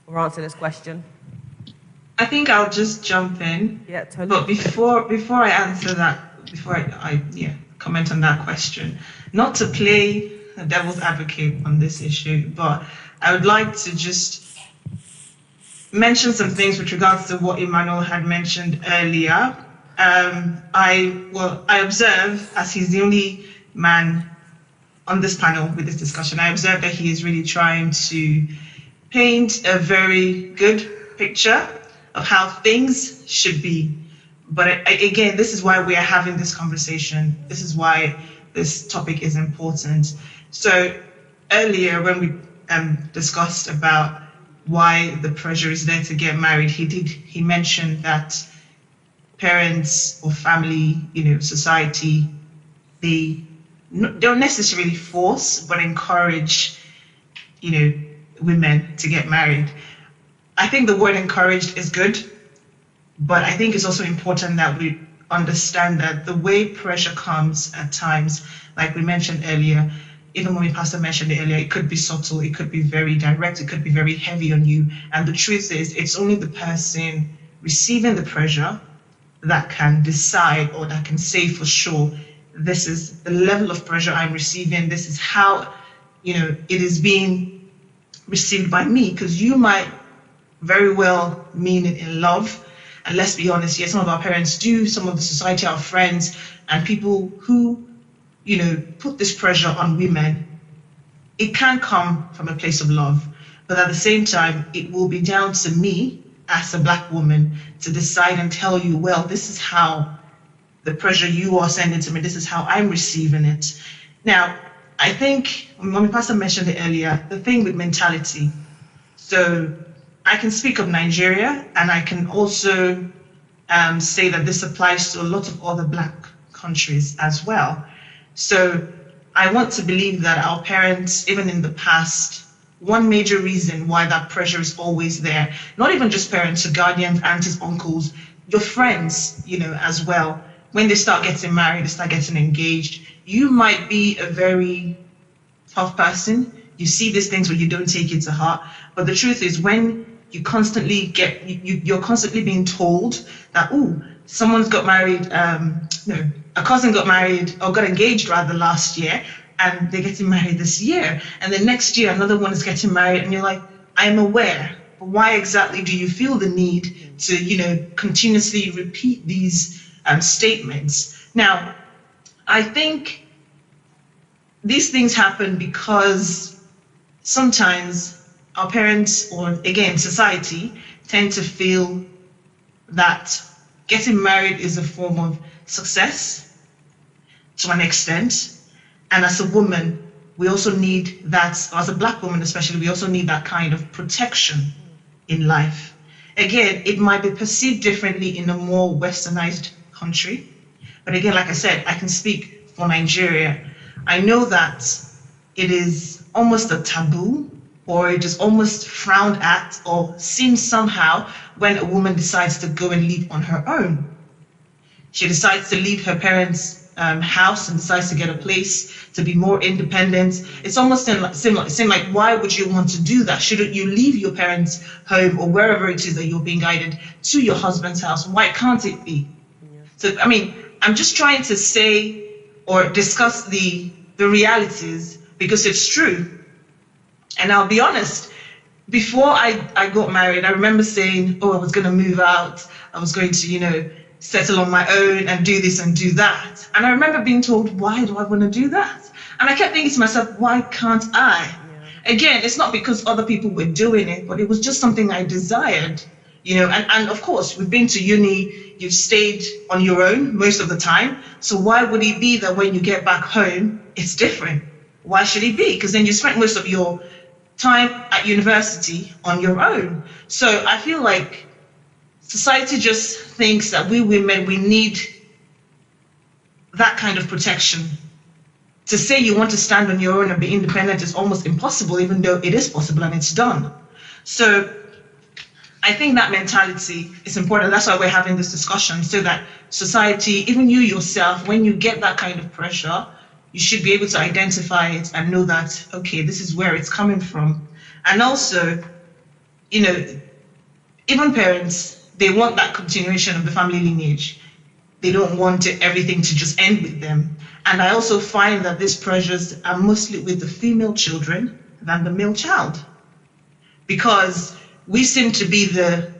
or answer this question? I think I'll just jump in. Yeah, totally. But before I answer that, before I comment on that question, not to play the devil's advocate on this issue, but I would like to just mention some things with regards to what Emmanuel had mentioned earlier. I observe, as he's the only man on this panel with this discussion, I observe that he is really trying to paint a very good picture of how things should be. But again, this is why we are having this conversation. This is why this topic is important. So earlier when we discussed about why the pressure is there to get married, he mentioned that parents or family, society, they don't necessarily force but encourage, women to get married. I think the word encouraged is good, but I think it's also important that we understand that the way pressure comes at times, like we mentioned earlier, even when Pastor mentioned it earlier, it could be subtle, it could be very direct, it could be very heavy on you. And the truth is, it's only the person receiving the pressure that can decide or that can say for sure this is the level of pressure I'm receiving, this is how, it is being received by me, because you might very well mean it in love. And let's be honest, yes, some of our parents do, some of the society, our friends, and people who, put this pressure on women, it can come from a place of love. But at the same time, it will be down to me as a Black woman to decide and tell you, well, this is how the pressure you are sending to me, this is how I'm receiving it. Now, I think, Mommy Pastor mentioned it earlier, the thing with mentality. So I can speak of Nigeria, and I can also say that this applies to a lot of other Black countries as well. So I want to believe that our parents, even in the past, one major reason why that pressure is always there, not even just parents, so guardians, aunties, uncles, your friends, as well. When they start getting married, they start getting engaged, you might be a very tough person. You see these things, but you don't take it to heart. But the truth is, when you constantly you're constantly being told that, someone's got married, a cousin got married, or got engaged rather last year, and they're getting married this year. And then next year, another one is getting married, and you're like, I'm aware, but why exactly do you feel the need to, continuously repeat these statements? Now, I think these things happen because sometimes our parents, or again, society, tend to feel that getting married is a form of success to an extent. And as a woman, we also need that, as a Black woman especially, we also need that kind of protection in life. Again, it might be perceived differently in a more westernized country. But again, like I said, I can speak for Nigeria. I know that it is almost a taboo, or it is almost frowned at, or seems somehow, when a woman decides to go and live on her own. She decides to leave her parents' house and decides to get a place to be more independent. It's almost seem like, why would you want to do that? Shouldn't you leave your parents' home, or wherever it is that you're being guided, to your husband's house? Why can't it be? Yeah. So, I'm just trying to say or discuss the realities, because it's true. And I'll be honest, before I got married, I remember saying, I was going to move out. I was going to, settle on my own and do this and do that. And I remember being told, why do I want to do that? And I kept thinking to myself, why can't I? Yeah. Again, it's not because other people were doing it, but it was just something I desired, and of course, we've been to uni, you've stayed on your own most of the time. So why would it be that when you get back home, it's different? Why should it be? Because then you spent most of your time at university on your own. So I feel like society just thinks that we women, we need that kind of protection. To say you want to stand on your own and be independent is almost impossible, even though it is possible and it's done. So I think that mentality is important. That's why we're having this discussion, so that society, even you yourself, when you get that kind of pressure, you should be able to identify it and know that, okay, this is where it's coming from. And also, even parents, they want that continuation of the family lineage. They don't want everything to just end with them. And I also find that these pressures are mostly with the female children than the male child. Because we seem to be the,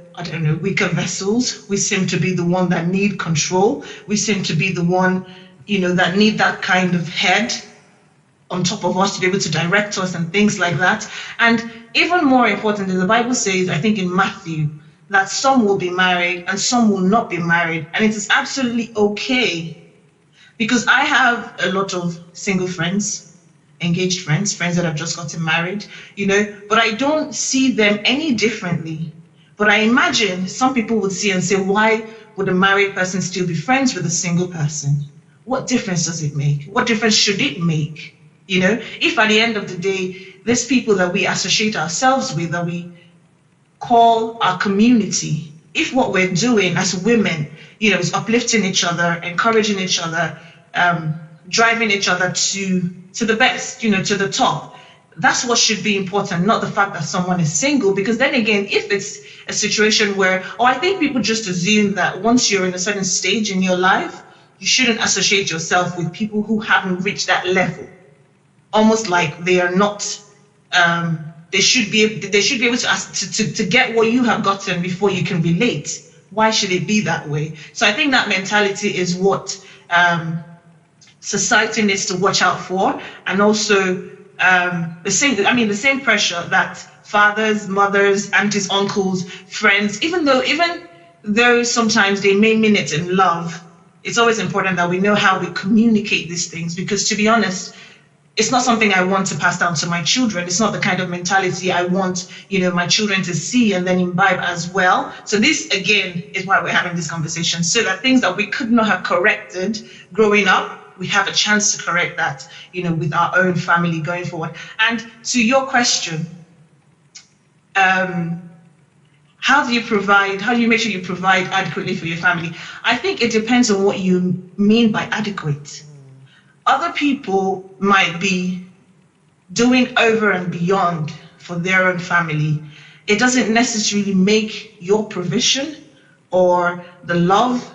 weaker vessels. We seem to be the one that need control. We seem to be the one, that need that kind of head on top of us to be able to direct us and things like that. And even more importantly, the Bible says, I think in Matthew, that some will be married and some will not be married. And it is absolutely okay. Because I have a lot of single friends, engaged friends that have just gotten married, but I don't see them any differently. But I imagine some people would see and say, why would a married person still be friends with a single person? What difference does it make? What difference should it make? If at the end of the day, there's people that we associate ourselves with, that we call our community, if what we're doing as women, is uplifting each other, encouraging each other, driving each other to the best, to the top. That's what should be important, not the fact that someone is single. Because then again, if it's a situation where, I think people just assume that once you're in a certain stage in your life, you shouldn't associate yourself with people who haven't reached that level. Almost like they are not. They should be able to get what you have gotten before you can relate. Why should it be that way? So I think that mentality is what society needs to watch out for, and also the same pressure that fathers, mothers, aunties, uncles, friends, even though sometimes they may mean it in love, it's always important that we know how we communicate these things, because to be honest, it's not something I want to pass down to my children. It's not the kind of mentality I want, my children to see and then imbibe as well. So this, again, is why we're having this conversation, so that things that we could not have corrected growing up, we have a chance to correct that, with our own family going forward. And to your question, how do you make sure you provide adequately for your family? I think it depends on what you mean by adequate. Other people might be doing over and beyond for their own family. It doesn't necessarily make your provision or the love,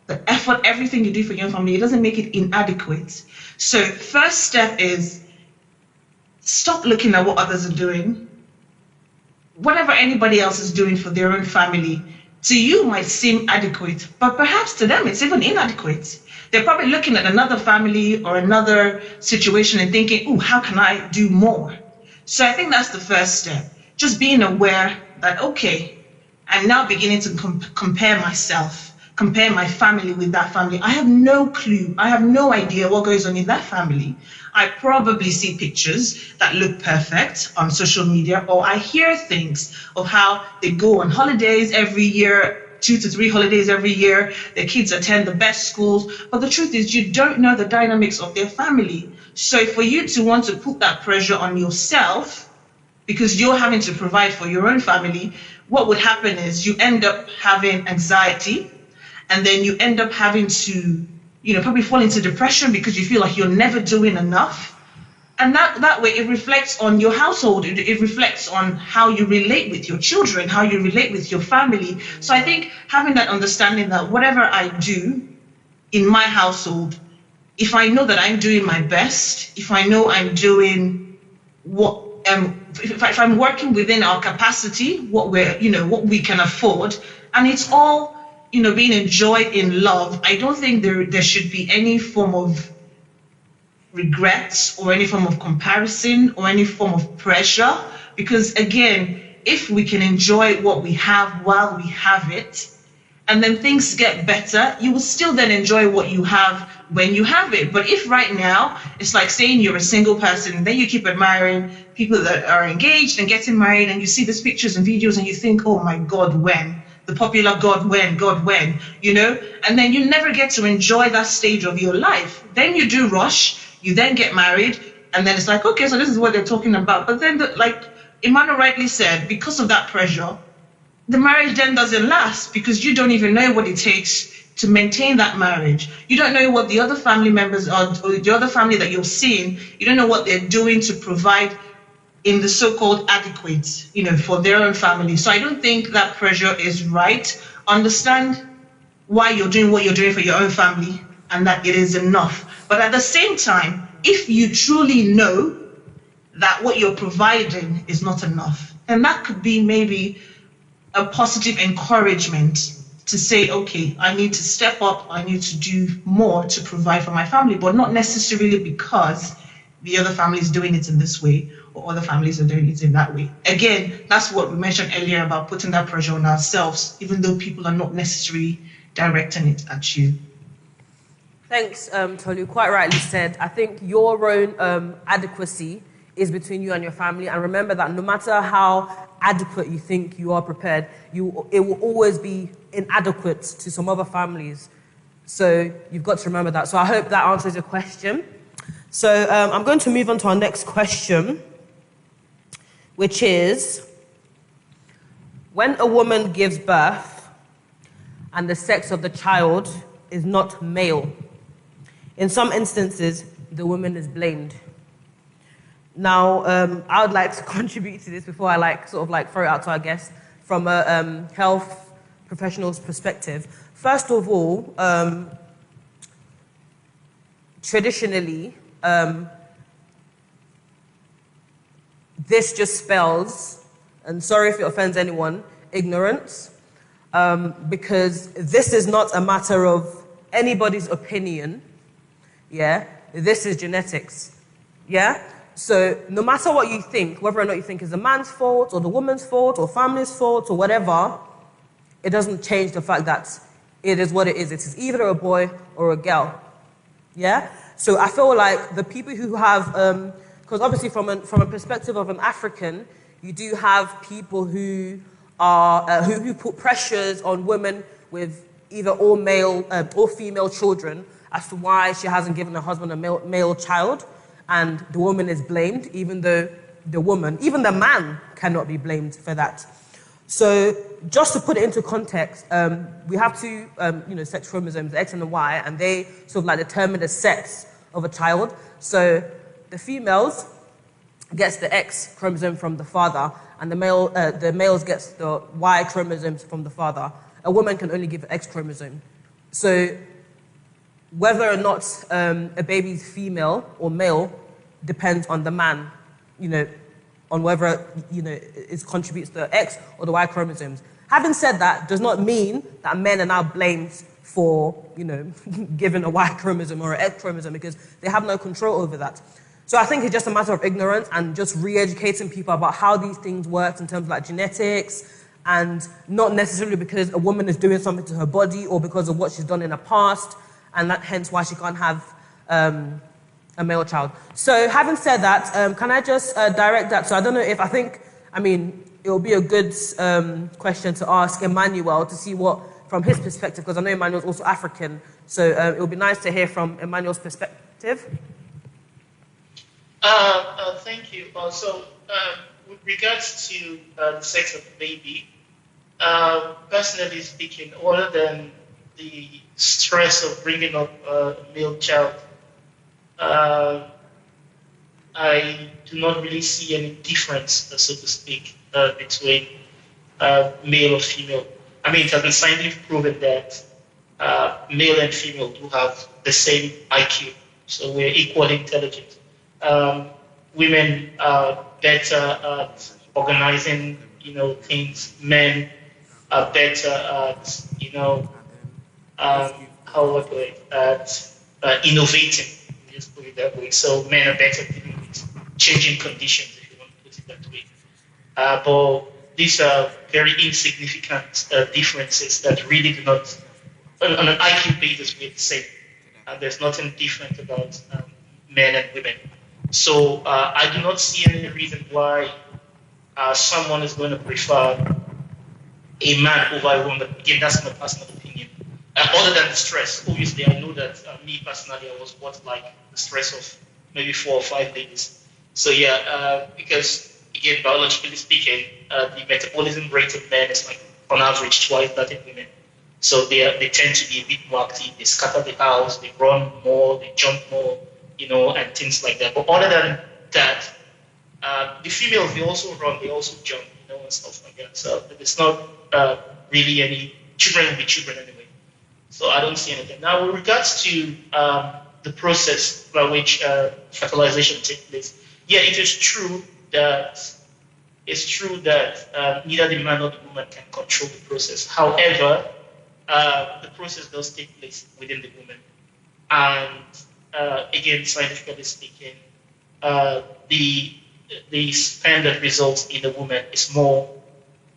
the effort, everything you do for your family, it doesn't make it inadequate. So first step is stop looking at what others are doing. Whatever anybody else is doing for their own family, to you might seem adequate, but perhaps to them it's even inadequate. They're probably looking at another family or another situation and thinking, oh, how can I do more? So I think that's the first step. Just being aware that, okay, I'm now beginning to compare my family with that family. I have no clue. I have no idea what goes on in that family. I probably see pictures that look perfect on social media, or I hear things of how they go on holidays every year, 2 to 3 holidays every year. Their kids attend the best schools. But the truth is, you don't know the dynamics of their family. So for you to want to put that pressure on yourself, because you're having to provide for your own family, what would happen is you end up having anxiety, and then you end up having to, probably fall into depression because you feel like you're never doing enough. And that way it reflects on your household. It reflects on how you relate with your children, how you relate with your family. So I think having that understanding that whatever I do in my household, if I know that I'm doing my best, if I know I'm doing what, if I'm working within our capacity, what we can afford, and it's all, being enjoyed in love, I don't think there should be any form of regrets or any form of comparison or any form of pressure. Because again, if we can enjoy what we have while we have it, and then things get better, you will still then enjoy what you have when you have it. But if right now, it's like saying you're a single person, and then you keep admiring people that are engaged and getting married, and you see these pictures and videos and you think, oh my God, when? The popular God when, and then you never get to enjoy that stage of your life. Then you do rush, you then get married, and then it's like, okay, so this is what they're talking about. But then, like Emmanuel rightly said, because of that pressure, the marriage then doesn't last, because you don't even know what it takes to maintain that marriage. You don't know what the other family members are, or the other family that you're seeing, you don't know what they're doing to provide in the so-called adequate, for their own family. So I don't think that pressure is right. Understand why you're doing what you're doing for your own family, and that it is enough. But at the same time, if you truly know that what you're providing is not enough, and that could be maybe a positive encouragement to say, okay, I need to step up, I need to do more to provide for my family, but not necessarily because the other family is doing it in this way or other families are doing it in that way. Again, that's what we mentioned earlier about putting that pressure on ourselves, even though people are not necessarily directing it at you. Thanks, Tolu. Quite rightly said. I think your own adequacy is between you and your family. And remember that no matter how adequate you think you are prepared, it will always be inadequate to some other families. So you've got to remember that. So I hope that answers your question. So I'm going to move on to our next question, which is, when a woman gives birth and the sex of the child is not male, in some instances, the woman is blamed. Now, I would like to contribute to this before I throw it out to our guests from a health professional's perspective. First of all, traditionally, this just spells, and sorry if it offends anyone, ignorance, because this is not a matter of anybody's opinion, yeah? This is genetics, yeah? So no matter what you think, whether or not you think is the man's fault or the woman's fault or family's fault or whatever, it doesn't change the fact that it is what it is. It is either a boy or a girl, yeah? So I feel like the people who have, because obviously from a perspective of an African, you do have people who are, who put pressures on women with either all male or female children as to why she hasn't given her husband a male child, and the woman is blamed, even though the woman, even the man, cannot be blamed for that. So just to put it into context, we have two, sex chromosomes, the X and the Y, and they sort of like determine the sex of a child. So the females gets the X chromosome from the father, and the males gets the Y chromosomes from the father. A woman can only give an X chromosome. So whether or not a baby's female or male depends on the man, on whether, it contributes the X or the Y chromosomes. Having said that, does not mean that men are now blamed for, giving a Y chromosome or an X chromosome, because they have no control over that. So I think it's just a matter of ignorance and just re-educating people about how these things work in terms of like genetics, and not necessarily because a woman is doing something to her body or because of what she's done in the past, and that hence why she can't have a male child. So having said that, can I just direct that? So I don't know if, it will be a good question to ask Emmanuel to see what, from his perspective, because I know Emmanuel's also African, so it would be nice to hear from Emmanuel's perspective. Thank you. With regards to the sex of the baby, personally speaking, other than the stress of bringing up a male child, I do not really see any difference, so to speak, between male or female. It has been scientifically proven that male and female do have the same IQ, so we're equally intelligent. Women are better at organizing, things. Men are better at, innovating. Just put it that way. So men are better dealing with changing conditions, if you want to put it that way. But these are very insignificant differences that really do not, on an IQ basis, we're the same. There's nothing different about men and women. So I do not see any reason why someone is going to prefer a man over a woman. Again, that's my personal opinion. Other than the stress, obviously, I know that me personally, I was what, like the stress of maybe 4 or 5 days. So yeah, because again, biologically speaking, the metabolism rate of men is like on average twice that in women. So they tend to be a bit more active. They scatter the house, they run more, they jump more, and things like that. But other than that, the females, they also run, they also jump, and stuff like that. So it's not really any, children will be children anyway. So I don't see anything. Now, with regards to the process by which fertilization takes place, yeah, it is true that neither the man nor the woman can control the process. However, the process does take place within the woman. And again, scientifically speaking, the sperm that results in the woman is more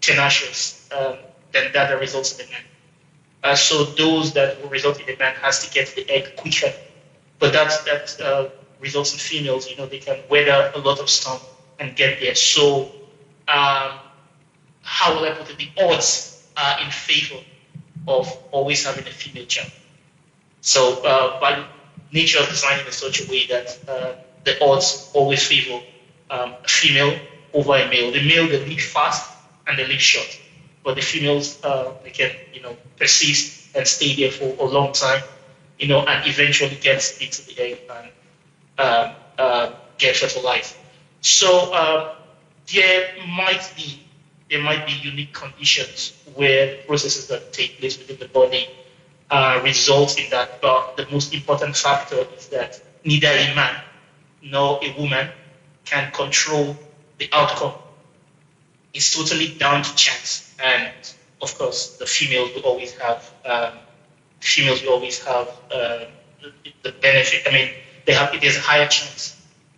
tenacious than that results in the man. So those that will result in the man has to get the egg quicker. But that results in females, they can weather a lot of storm and get there. So how will I put it? The odds are in favor of always having a female child. So by nature of designing in such a way that the odds always favor female over a male. The male, they live fast and they live short. But the females, they can, persist and stay there for a long time, and eventually get into the egg and get fertilized. So there might be unique conditions where processes that take place within the body results in that. But the most important factor is that neither a man nor a woman can control the outcome. It's totally down to chance, and of course, the females will always have the benefit. I mean, there's a higher chance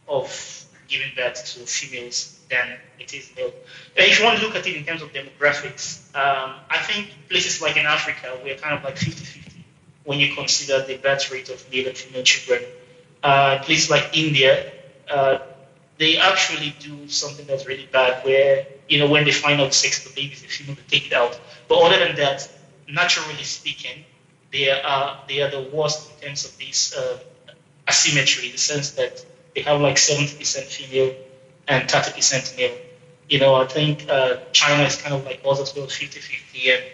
of giving birth to females than it is male. If you want to look at it in terms of demographics, I think places like in Africa, we're kind of like 50-50 when you consider the birth rate of male and female children. Places like India, they actually do something that's really bad where, when they find out sex of the baby is a female, they take it out. But other than that, naturally speaking, they are the worst in terms of this asymmetry, in the sense that they have like 70% female and 30% male. I think China is kind of like us as well, 50-50. And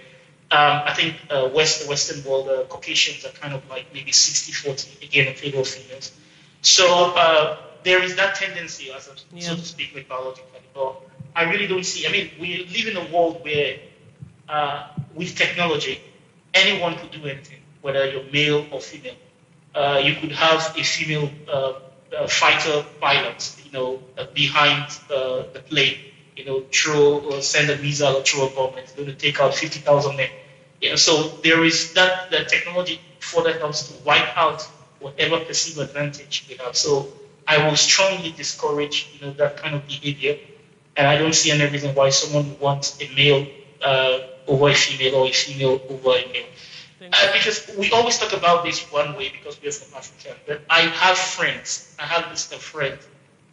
I think the Western world, Caucasians are kind of like maybe 60-40, again, in favor of females. So there is that tendency, so to speak, with biologically. But I really don't see, we live in a world where with technology, anyone could do anything, whether you're male or female. You could have a female fighter pilot, behind the plane, send a missile or throw a bomb, and it's going to take out 50,000 men. So there is that the technology further helps to wipe out whatever perceived advantage we have. So I will strongly discourage, that kind of behavior, and I don't see any reason why someone would want a male over a female or a female over a male. Because we always talk about this one way because we're from Africa. But I have friends. I have this friend.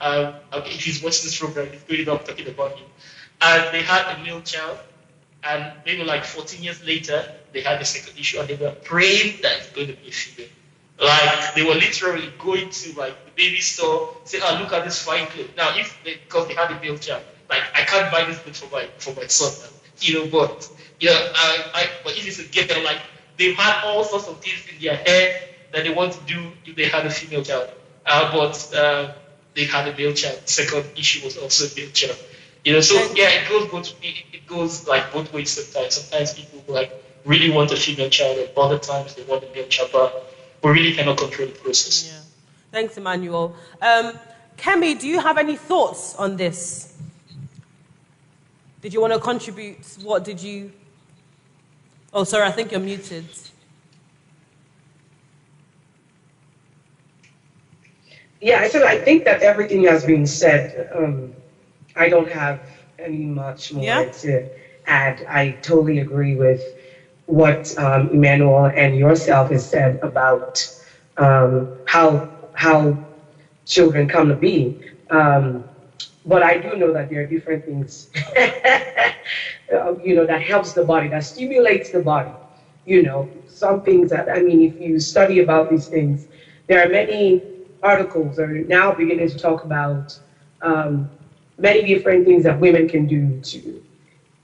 If he's watching this program, he's going to be talking about him. And they had a male child, and maybe like 14 years later, they had a second issue, and they were praying that it's going to be a female. Like they were literally going to like the baby store, say, "Oh, look at this fine clothes." Now, because they had a male child, like I can't buy this clothes for my son, but but if it's a girl, like they've had all sorts of things in their head that they want to do if they had a female child, but they had a male child. Second issue was also a male child. So it goes like both ways sometimes. Sometimes people like really want a female child, and other times they want a male child, but we really cannot control the process. Yeah. Thanks, Emmanuel. Kemi, do you have any thoughts on this? Did you want to contribute? What did you... Oh, sorry, I think you're muted. Yeah, I think that everything has been said. I don't have any much more to add. I totally agree with what Emmanuel and yourself has said about how children come to be. But I do know that there are different things, that helps the body, that stimulates the body. Some things that, if you study about these things, there are many articles that are now beginning to talk about many different things that women can do to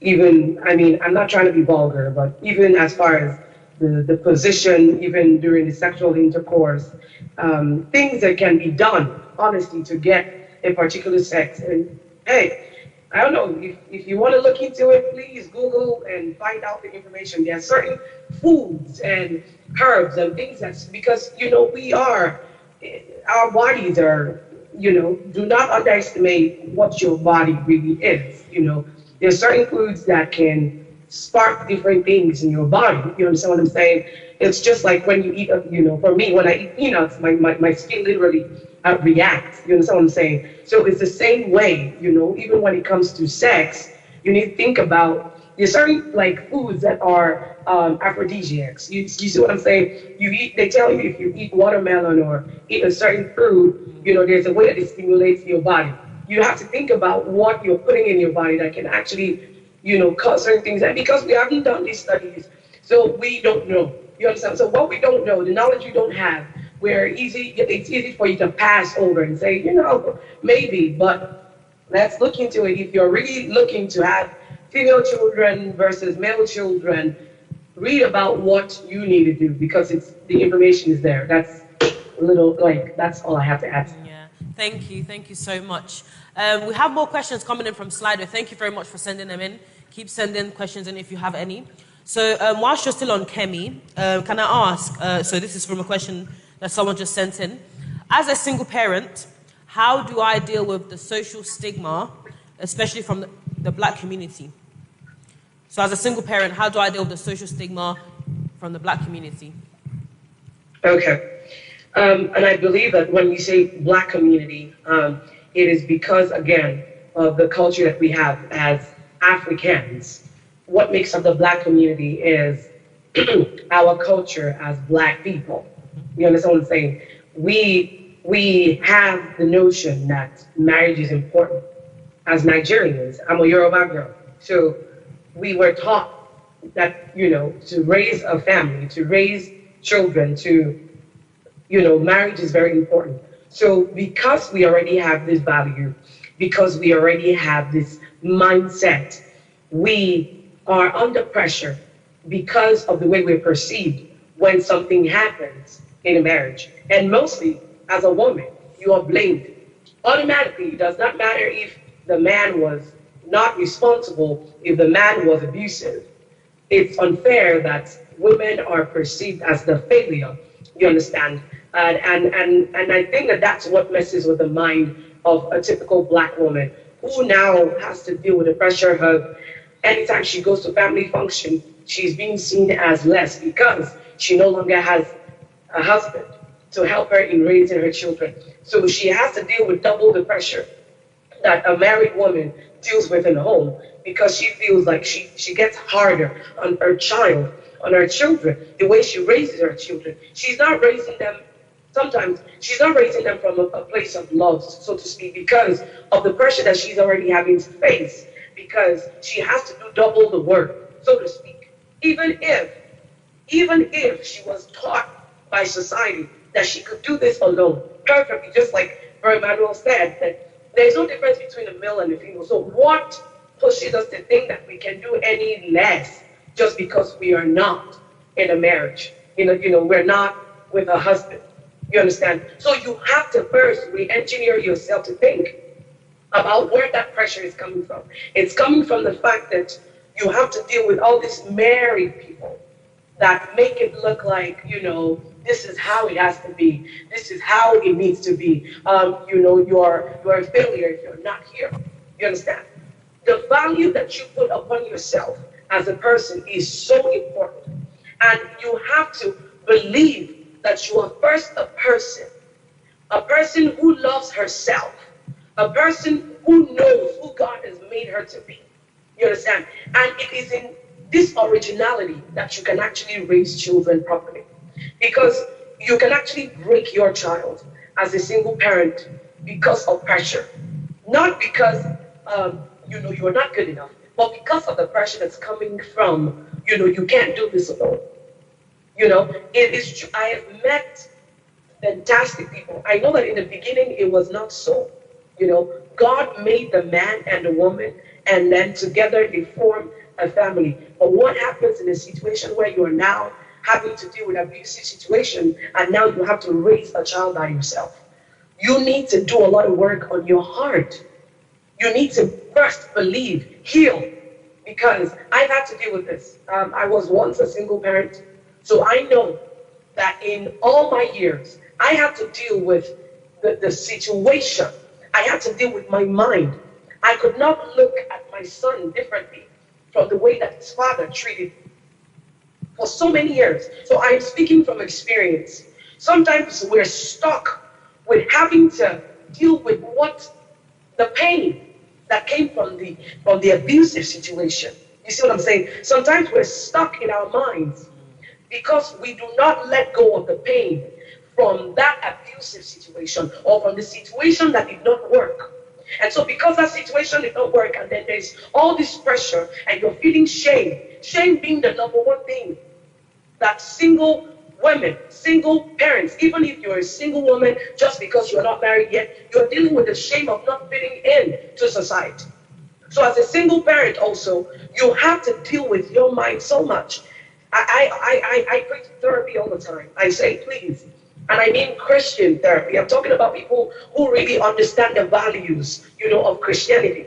even, I'm not trying to be vulgar, but even as far as the position, even during the sexual intercourse, things that can be done, honestly, to get a particular sex. And hey, I don't know, if you want to look into it, please Google and find out the information. There are certain foods and herbs and things because, our bodies are, do not underestimate what your body really is. There are certain foods that can spark different things in your body. You understand what I'm saying? It's just like when you eat, for me, when I eat peanuts, my skin literally reacts. You understand what I'm saying? So it's the same way, even when it comes to sex, you need to think about, there's certain like foods that are aphrodisiacs. You see what I'm saying? They tell you if you eat watermelon or eat a certain fruit, there's a way that it stimulates your body. You have to think about what you're putting in your body that can actually, cause certain things. And because we haven't done these studies, so we don't know. You understand? So what we don't know, the knowledge you don't have, it's easy for you to pass over and say, maybe, but let's look into it. If you're really looking to have female children versus male children, read about what you need to do because the information is there. That's that's all I have to add. Yeah, thank you so much. We have more questions coming in from Slido. Thank you very much for sending them in. Keep sending questions in if you have any. So whilst you're still on Kemi, can I ask, so this is from a question that someone just sent in. As a single parent, how do I deal with the social stigma, especially from the black community? So as a single parent, how do I deal with the social stigma from the black community? Okay. And I believe that when we say black community, it is because, again, of the culture that we have as Africans. What makes up the black community is our culture as black people. You understand what I'm saying? We have the notion that marriage is important. As Nigerians, I'm a Yoruba girl, so we were taught that, to raise a family, to raise children, marriage is very important. So because we already have this value, because we already have this mindset, we are under pressure because of the way we're perceived when something happens in a marriage. And mostly, as a woman, you are blamed. Automatically, it does not matter if the man was not responsible, if the man was abusive. It's unfair that women are perceived as the failure, you understand? And I think that that's what messes with the mind of a typical black woman who now has to deal with the pressure of anytime she goes to family function, she's being seen as less because she no longer has a husband to help her in raising her children. So she has to deal with double the pressure that a married woman deals with in the home because she feels like she gets harder on her child, on her children, the way she raises her children. She's not raising them, sometimes she's not raising them from a place of love, so to speak, because of the pressure that she's already having to face, because she has to do double the work, so to speak. Even if she was taught by society that she could do this alone, perfectly, just like Brother Emmanuel said, that there's no difference between a male and a female. So what pushes us to think that we can do any less just because we are not in a marriage? We're not with a husband. You understand? So you have to first re-engineer yourself to think about where that pressure is coming from. It's coming from the fact that you have to deal with all these married people that make it look like, this is how it has to be. This is how it needs to be. You're a failure if you're not here. You understand? The value that you put upon yourself as a person is so important. And you have to believe that you are first a person who loves herself, a person who knows who God has made her to be. You understand? And it is in this originality that you can actually raise children properly. Because you can actually break your child as a single parent because of pressure. Not because, you're not good enough, but because of the pressure that's coming from, you can't do this alone. It is true. I have met fantastic people. I know that in the beginning it was not so. God made the man and the woman, and then together they form a family. But what happens in a situation where you are now having to deal with an abusive situation, and now you have to raise a child by yourself? You need to do a lot of work on your heart. You need to first believe, heal, because I've had to deal with this. I was once a single parent, so I know that in all my years, I had to deal with the situation. I had to deal with my mind. I could not look at my son differently from the way that his father treated me for so many years. So I'm speaking from experience. Sometimes we're stuck with having to deal with the pain that came from the abusive situation. You see what I'm saying? Sometimes we're stuck in our minds because we do not let go of the pain from that abusive situation or from the situation that did not work. And so because that situation did not work, and then there's all this pressure and you're feeling shame being the number one thing that single women, single parents, even if you're a single woman, just because you're not married yet, you're dealing with the shame of not fitting in to society. So as a single parent also, you have to deal with your mind so much. I preach therapy all the time. I say, please, and I mean Christian therapy. I'm talking about people who really understand the values, of Christianity.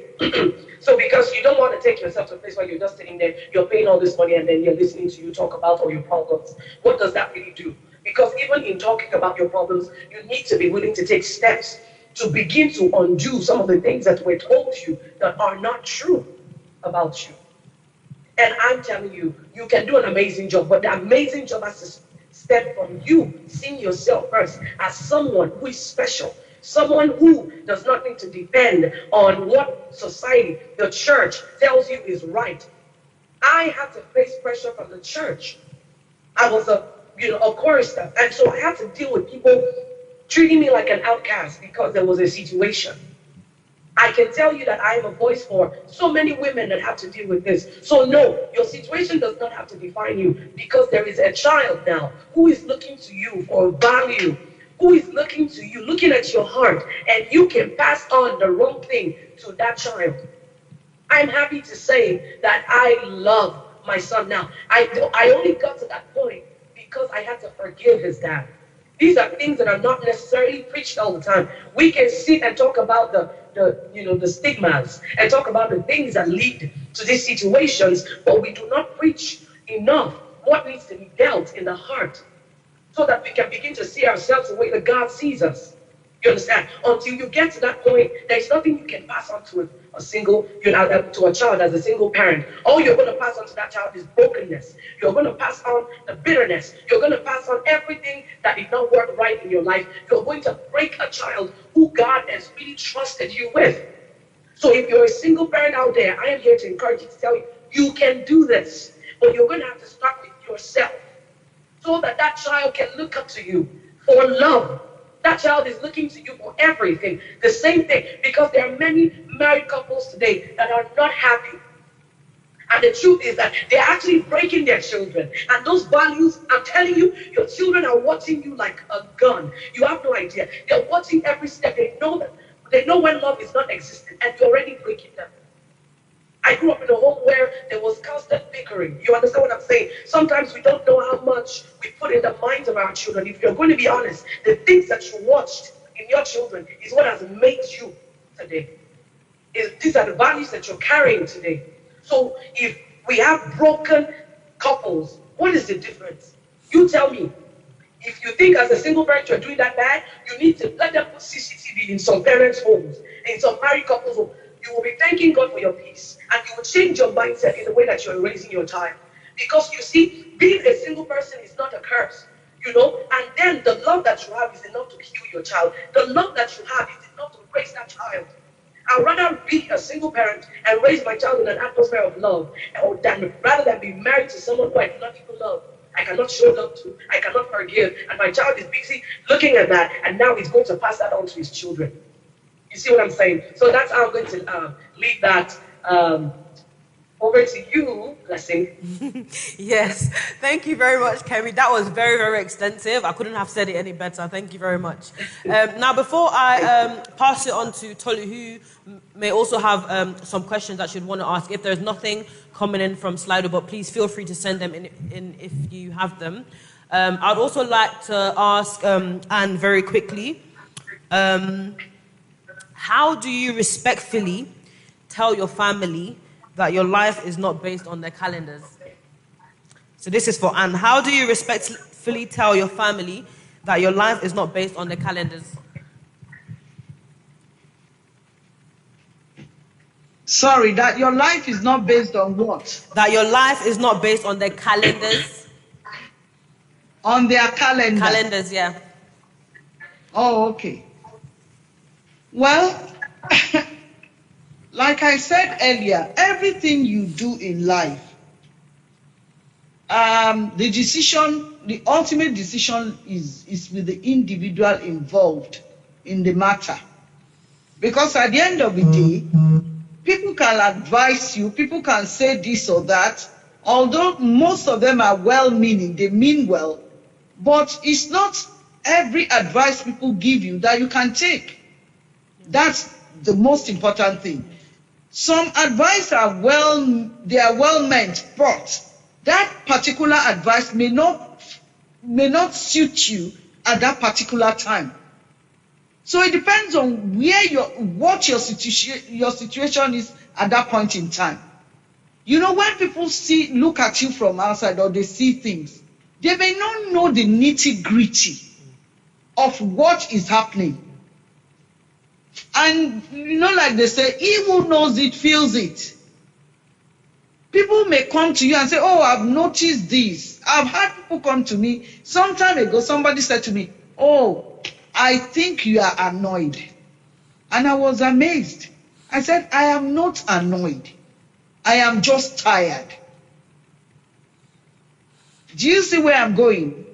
So because you don't want to take yourself to a place where you're just sitting there, you're paying all this money, and then you're listening to you talk about all your problems, what does that really do? Because even in talking about your problems, you need to be willing to take steps to begin to undo some of the things that were told you that are not true about you. And I'm telling you, you can do an amazing job, but the amazing job has to stem from you seeing yourself first as someone who is special, someone who does not need to depend on what society, the church tells you is right. I had to face pressure from the church. I was a chorister, and so I had to deal with people treating me like an outcast because there was a situation. I can tell you that I am a voice for so many women that have to deal with this. So no, your situation does not have to define you, because there is a child now who is looking to you for value, who is looking to you, looking at your heart, and you can pass on the wrong thing to that child. I'm happy to say that I love my son now. I only got to that point because I had to forgive his dad. These are things that are not necessarily preached all the time. We can sit and talk about the stigmas and talk about the things that lead to these situations, but we do not preach enough what needs to be dealt in the heart, so that we can begin to see ourselves the way that God sees us. You understand? Until you get to that point, there's nothing you can pass on to to a child as a single parent. All you're going to pass on to that child is brokenness. You're going to pass on the bitterness. You're going to pass on everything that did not work right in your life. You're going to break a child who God has really trusted you with. So if you're a single parent out there, I am here to encourage you, to tell you, you can do this. But you're going to have to start with yourself, so that that child can look up to you for love. That child is looking to you for everything. The same thing, because there are many married couples today that are not happy. And the truth is that they're actually breaking their children. And those values, I'm telling you, your children are watching you like a gun. You have no idea. They're watching every step. They know when love is not existent, and you're already breaking them. I grew up in a home where there was constant bickering. You understand what I'm saying? Sometimes we don't know how much we put in the minds of our children. If you're going to be honest, the things that you watched in your children is what has made you today. These are the values that you're carrying today. So if we have broken couples, what is the difference? You tell me. If you think as a single parent you're doing that bad, you need to let them put CCTV in some parents' homes, in some married couples' homes. You will be thanking God for your peace, and you will change your mindset in the way that you're raising your child. Because you see, being a single person is not a curse, and then the love that you have is enough to heal your child. The love that you have is enough to raise that child. I'd rather be a single parent and raise my child in an atmosphere of love, rather than be married to someone who I do not even love. I cannot show love to, I cannot forgive, and my child is busy looking at that, and now he's going to pass that on to his children. You see what I'm saying? So that's how I'm going to leave that over to you, Blessing. Yes, thank you very much, Kemi. That was very, very extensive. I couldn't have said it any better. Thank you very much. Now, before I pass it on to Tolu, who may also have some questions that you'd want to ask, if there's nothing coming in from Slido, but please feel free to send them in if you have them. I'd also like to ask Anne very quickly, how do you respectfully tell your family that your life is not based on their calendars? So this is for Anne. How do you respectfully tell your family that your life is not based on their calendars? Sorry, that your life is not based on what? That your life is not based on their calendars. On their calendar. Calendars, yeah. Oh, okay. Well, like I said earlier, everything you do in life, the ultimate decision is with the individual involved in the matter. Because at the end of the day, people can advise you, people can say this or that, although most of them are well-meaning, they mean well, but it's not every advice people give you that you can take. That's the most important thing. Some advice are well meant, but that particular advice may not suit you at that particular time. So it depends on what your situation is at that point in time. You know, when people look at you from outside, or they see things, they may not know the nitty-gritty of what is happening. And you know, like they say, he who knows it feels it. People may come to you and say, oh, I've noticed this. I've had people come to me. Some time ago, somebody said to me, oh, I think you are annoyed. And I was amazed. I said, I am not annoyed. I am just tired. Do you see where I'm going?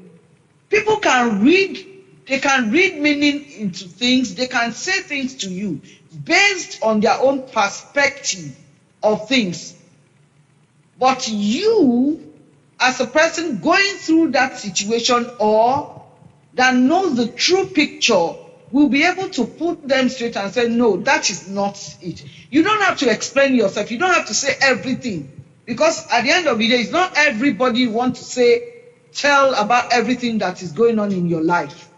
People can read, they can read meaning into things, they can say things to you based on their own perspective of things. But you, as a person going through that situation or that knows the true picture, will be able to put them straight and say, no, that is not it. You don't have to explain yourself. You don't have to say everything. Because at the end of the day, it's not everybody you want to tell about everything that is going on in your life.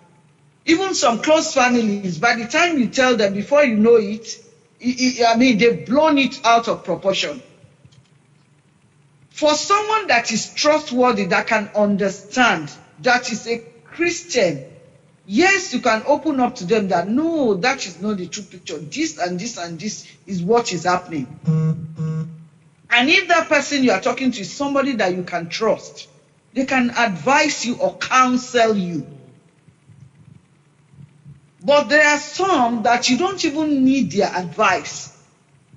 Even some close families, by the time you tell them, before you know it, they've blown it out of proportion. For someone that is trustworthy, that can understand, that is a Christian, yes, you can open up to them that, no, that is not the true picture. This and this and this is what is happening. And if that person you are talking to is somebody that you can trust, they can advise you or counsel you. But there are some that you don't even need their advice.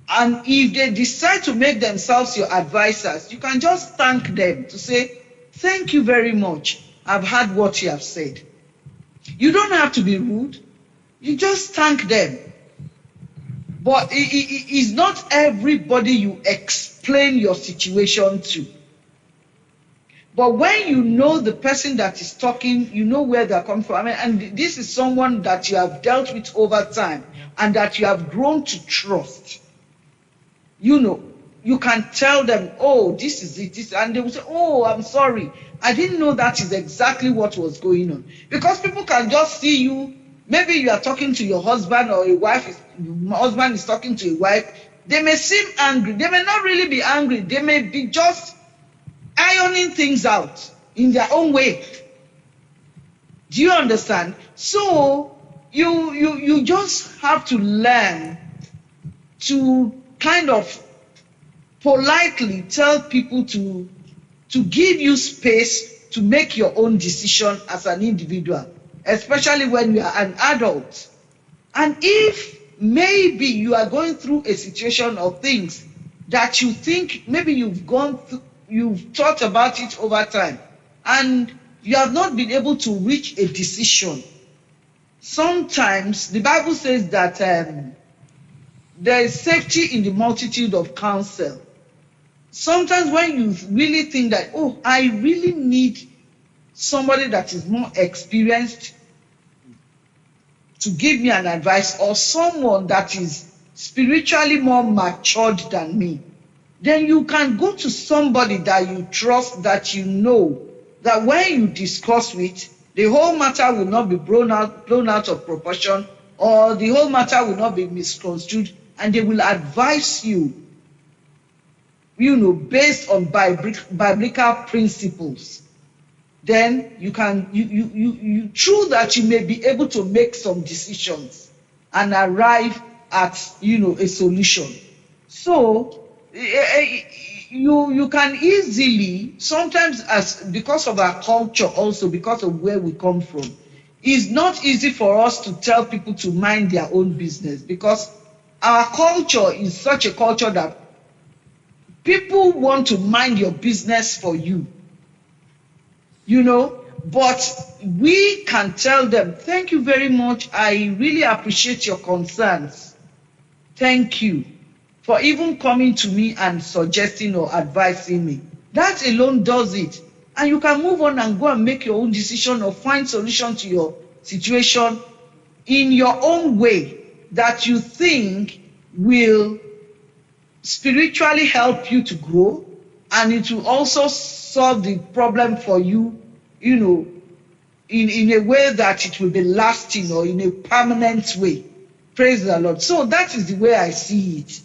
And if they decide to make themselves your advisors, you can just thank them to say, thank you very much. I've heard what you have said. You don't have to be rude. You just thank them. But it is not everybody you explain your situation to. But when you know the person that is talking, you know where they're coming from. And this is someone that you have dealt with over time and that you have grown to trust. You know, you can tell them, oh, this is it, and they will say, oh, I'm sorry. I didn't know that is exactly what was going on. Because people can just see you, maybe you are talking to your husband or your husband is talking to a wife. They may seem angry. They may not really be angry. They may be just ironing things out in their own way. Do you understand? So you just have to learn to kind of politely tell people to give you space to make your own decision as an individual, especially when you are an adult. And if maybe you are going through a situation of things that you think maybe you've thought about it over time, and you have not been able to reach a decision. Sometimes the Bible says that there is safety in the multitude of counsel. Sometimes when you really think that, oh, I really need somebody that is more experienced to give me an advice, or someone that is spiritually more matured than me, then you can go to somebody that you trust, that you know that when you discuss with, the whole matter will not be blown out of proportion, or the whole matter will not be misconstrued, and they will advise you, based on biblical principles. Then you through that you may be able to make some decisions and arrive at a solution. So you can easily, sometimes, because of our culture, also because of where we come from, it's not easy for us to tell people to mind their own business, because our culture is such a culture that people want to mind your business for you, but we can tell them, thank you very much, I really appreciate your concerns. Thank you for even coming to me and suggesting or advising me. That alone does it. And you can move on and go and make your own decision or find solution to your situation in your own way that you think will spiritually help you to grow, and it will also solve the problem for you, in a way that it will be lasting or in a permanent way. Praise the Lord. So that is the way I see it.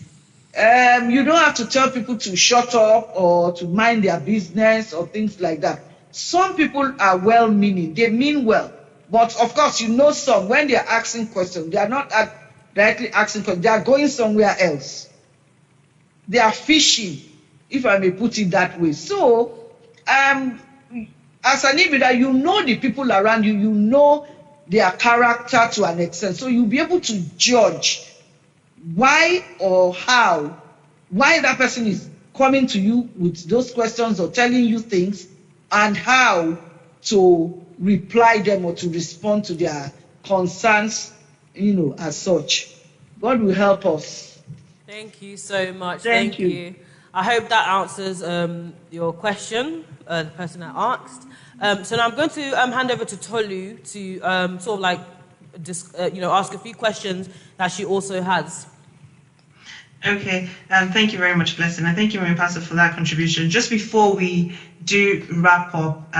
You don't have to tell people to shut up or to mind their business or things like that. Some people are well-meaning. They mean well. But of course, you know some, when they are asking questions, they are not directly asking questions. They are going somewhere else. They are fishing, if I may put it that way. So, as an individual, you know the people around you, you know their character to an extent. So you'll be able to judge why or how, why that person is coming to you with those questions or telling you things, and how to reply them or to respond to their concerns, as such. God will help us. Thank you so much. Thank you. I hope that answers your question, the person that asked. So now I'm going to hand over to Tolu to sort of like ask a few questions that she also has. Okay, thank you very much, Blessing, and thank you, Mary Pastor, for that contribution. Just before we do wrap up,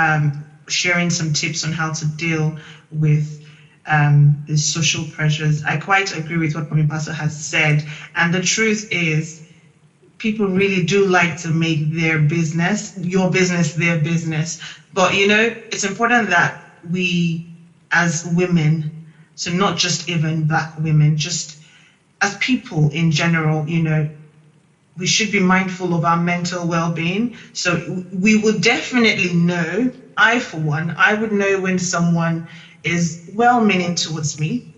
sharing some tips on how to deal with the social pressures, I quite agree with what Mary Pastor has said, and the truth is, people really do like to make your business, their business. But, it's important that we, as women, so not just even Black women, just as people in general, we should be mindful of our mental well-being. So we would definitely know, for one, I would know when someone is well-meaning towards me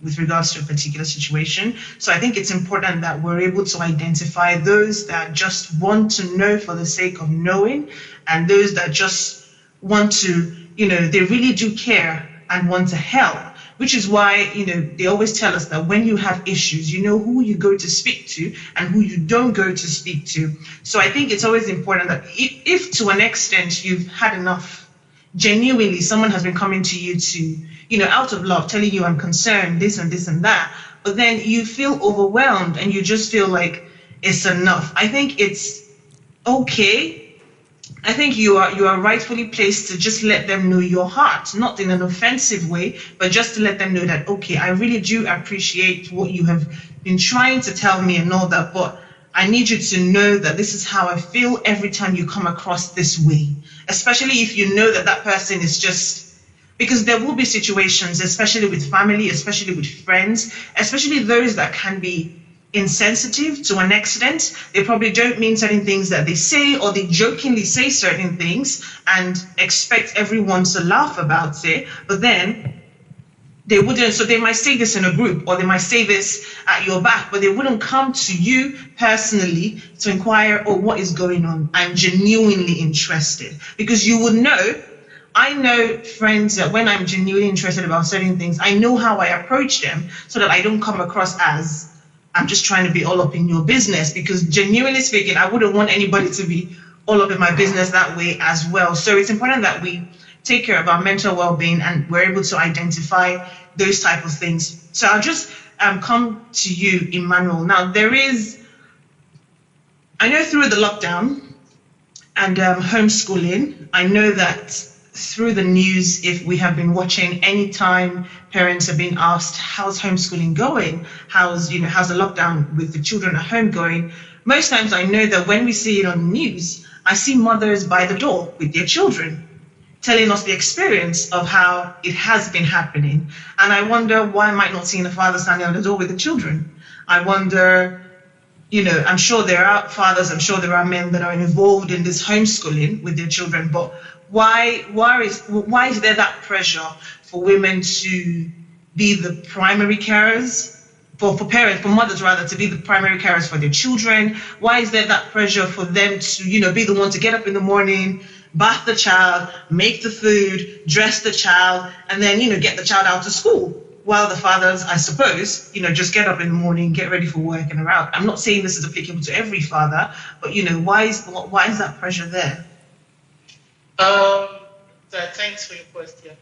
with regards to a particular situation. So I think it's important that we're able to identify those that just want to know for the sake of knowing, and those that just want to, they really do care and want to help. Which is why, they always tell us that when you have issues, you know who you go to speak to and who you don't go to speak to. So I think it's always important that if to an extent you've had enough, genuinely someone has been coming to you to, out of love, telling you I'm concerned, this and this and that, but then you feel overwhelmed and you just feel like it's enough. I think it's okay. I think you are rightfully placed to just let them know your heart, not in an offensive way, but just to let them know that, okay, I really do appreciate what you have been trying to tell me and all that, but I need you to know that this is how I feel every time you come across this way, especially if you know that that person is just, because there will be situations, especially with family, especially with friends, especially those that can be insensitive to an extent. They probably don't mean certain things that they say, or they jokingly say certain things and expect everyone to laugh about it, but then they wouldn't. So they might say this in a group, or they might say this at your back, but they wouldn't come to you personally to inquire, oh, what is going on? I'm genuinely interested. Because you would know, I know friends that when I'm genuinely interested about certain things, I know how I approach them so that I don't come across as I'm just trying to be all up in your business, because genuinely speaking, I wouldn't want anybody to be all up in my business that way as well. So it's important that we take care of our mental well-being and we're able to identify those type of things. So I'll just come to you, Emmanuel. Now, I know through the lockdown and homeschooling, I know that through the news, if we have been watching, anytime parents are being asked, how's homeschooling going? How's the lockdown with the children at home going? Most times I know that when we see it on the news, I see mothers by the door with their children, telling us the experience of how it has been happening. And I wonder, why am I not seeing a father standing on the door with the children? I wonder, I'm sure there are fathers, I'm sure there are men that are involved in this homeschooling with their children, but why is there that pressure for women to be the primary carers, for mothers rather, to be the primary carers for their children? Why is there that pressure for them to, be the one to get up in the morning, bath the child, make the food, dress the child, and then, get the child out to school? While the fathers, I suppose, just get up in the morning, get ready for work and are out. I'm not saying this is applicable to every father, but, why is that pressure there? Thanks for your question.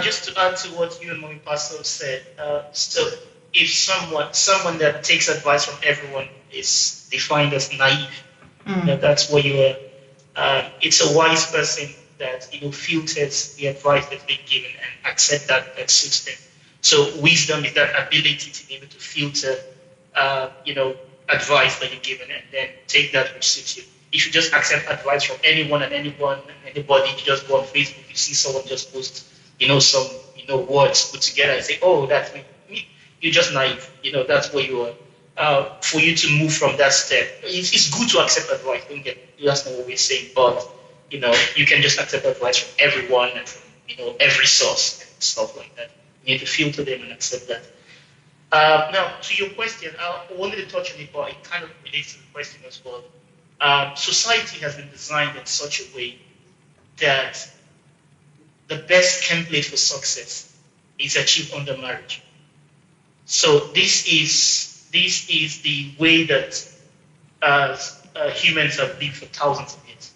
Just to add to what you and Mommy Pastor said, so if someone that takes advice from everyone is defined as naive, that's what you are. It's a wise person that filters the advice that's being given and accept that suits them. So wisdom is that ability to be able to filter, advice that you're given and then take that which suits you. If you just accept advice from anyone and anybody, you just go on Facebook, you see someone just post, some, words put together and say, oh, that's me. You're just naive. That's where you are. For you to move from that step, it's good to accept advice. That's not what we're saying, but you can just accept advice from everyone and from every source and stuff like that. You need to filter them and accept that. Now, to your question, I wanted to touch on it, but it kind of relates to the question as well. Society has been designed in such a way that the best template for success is achieved under marriage. So this is the way that humans have lived for thousands of years.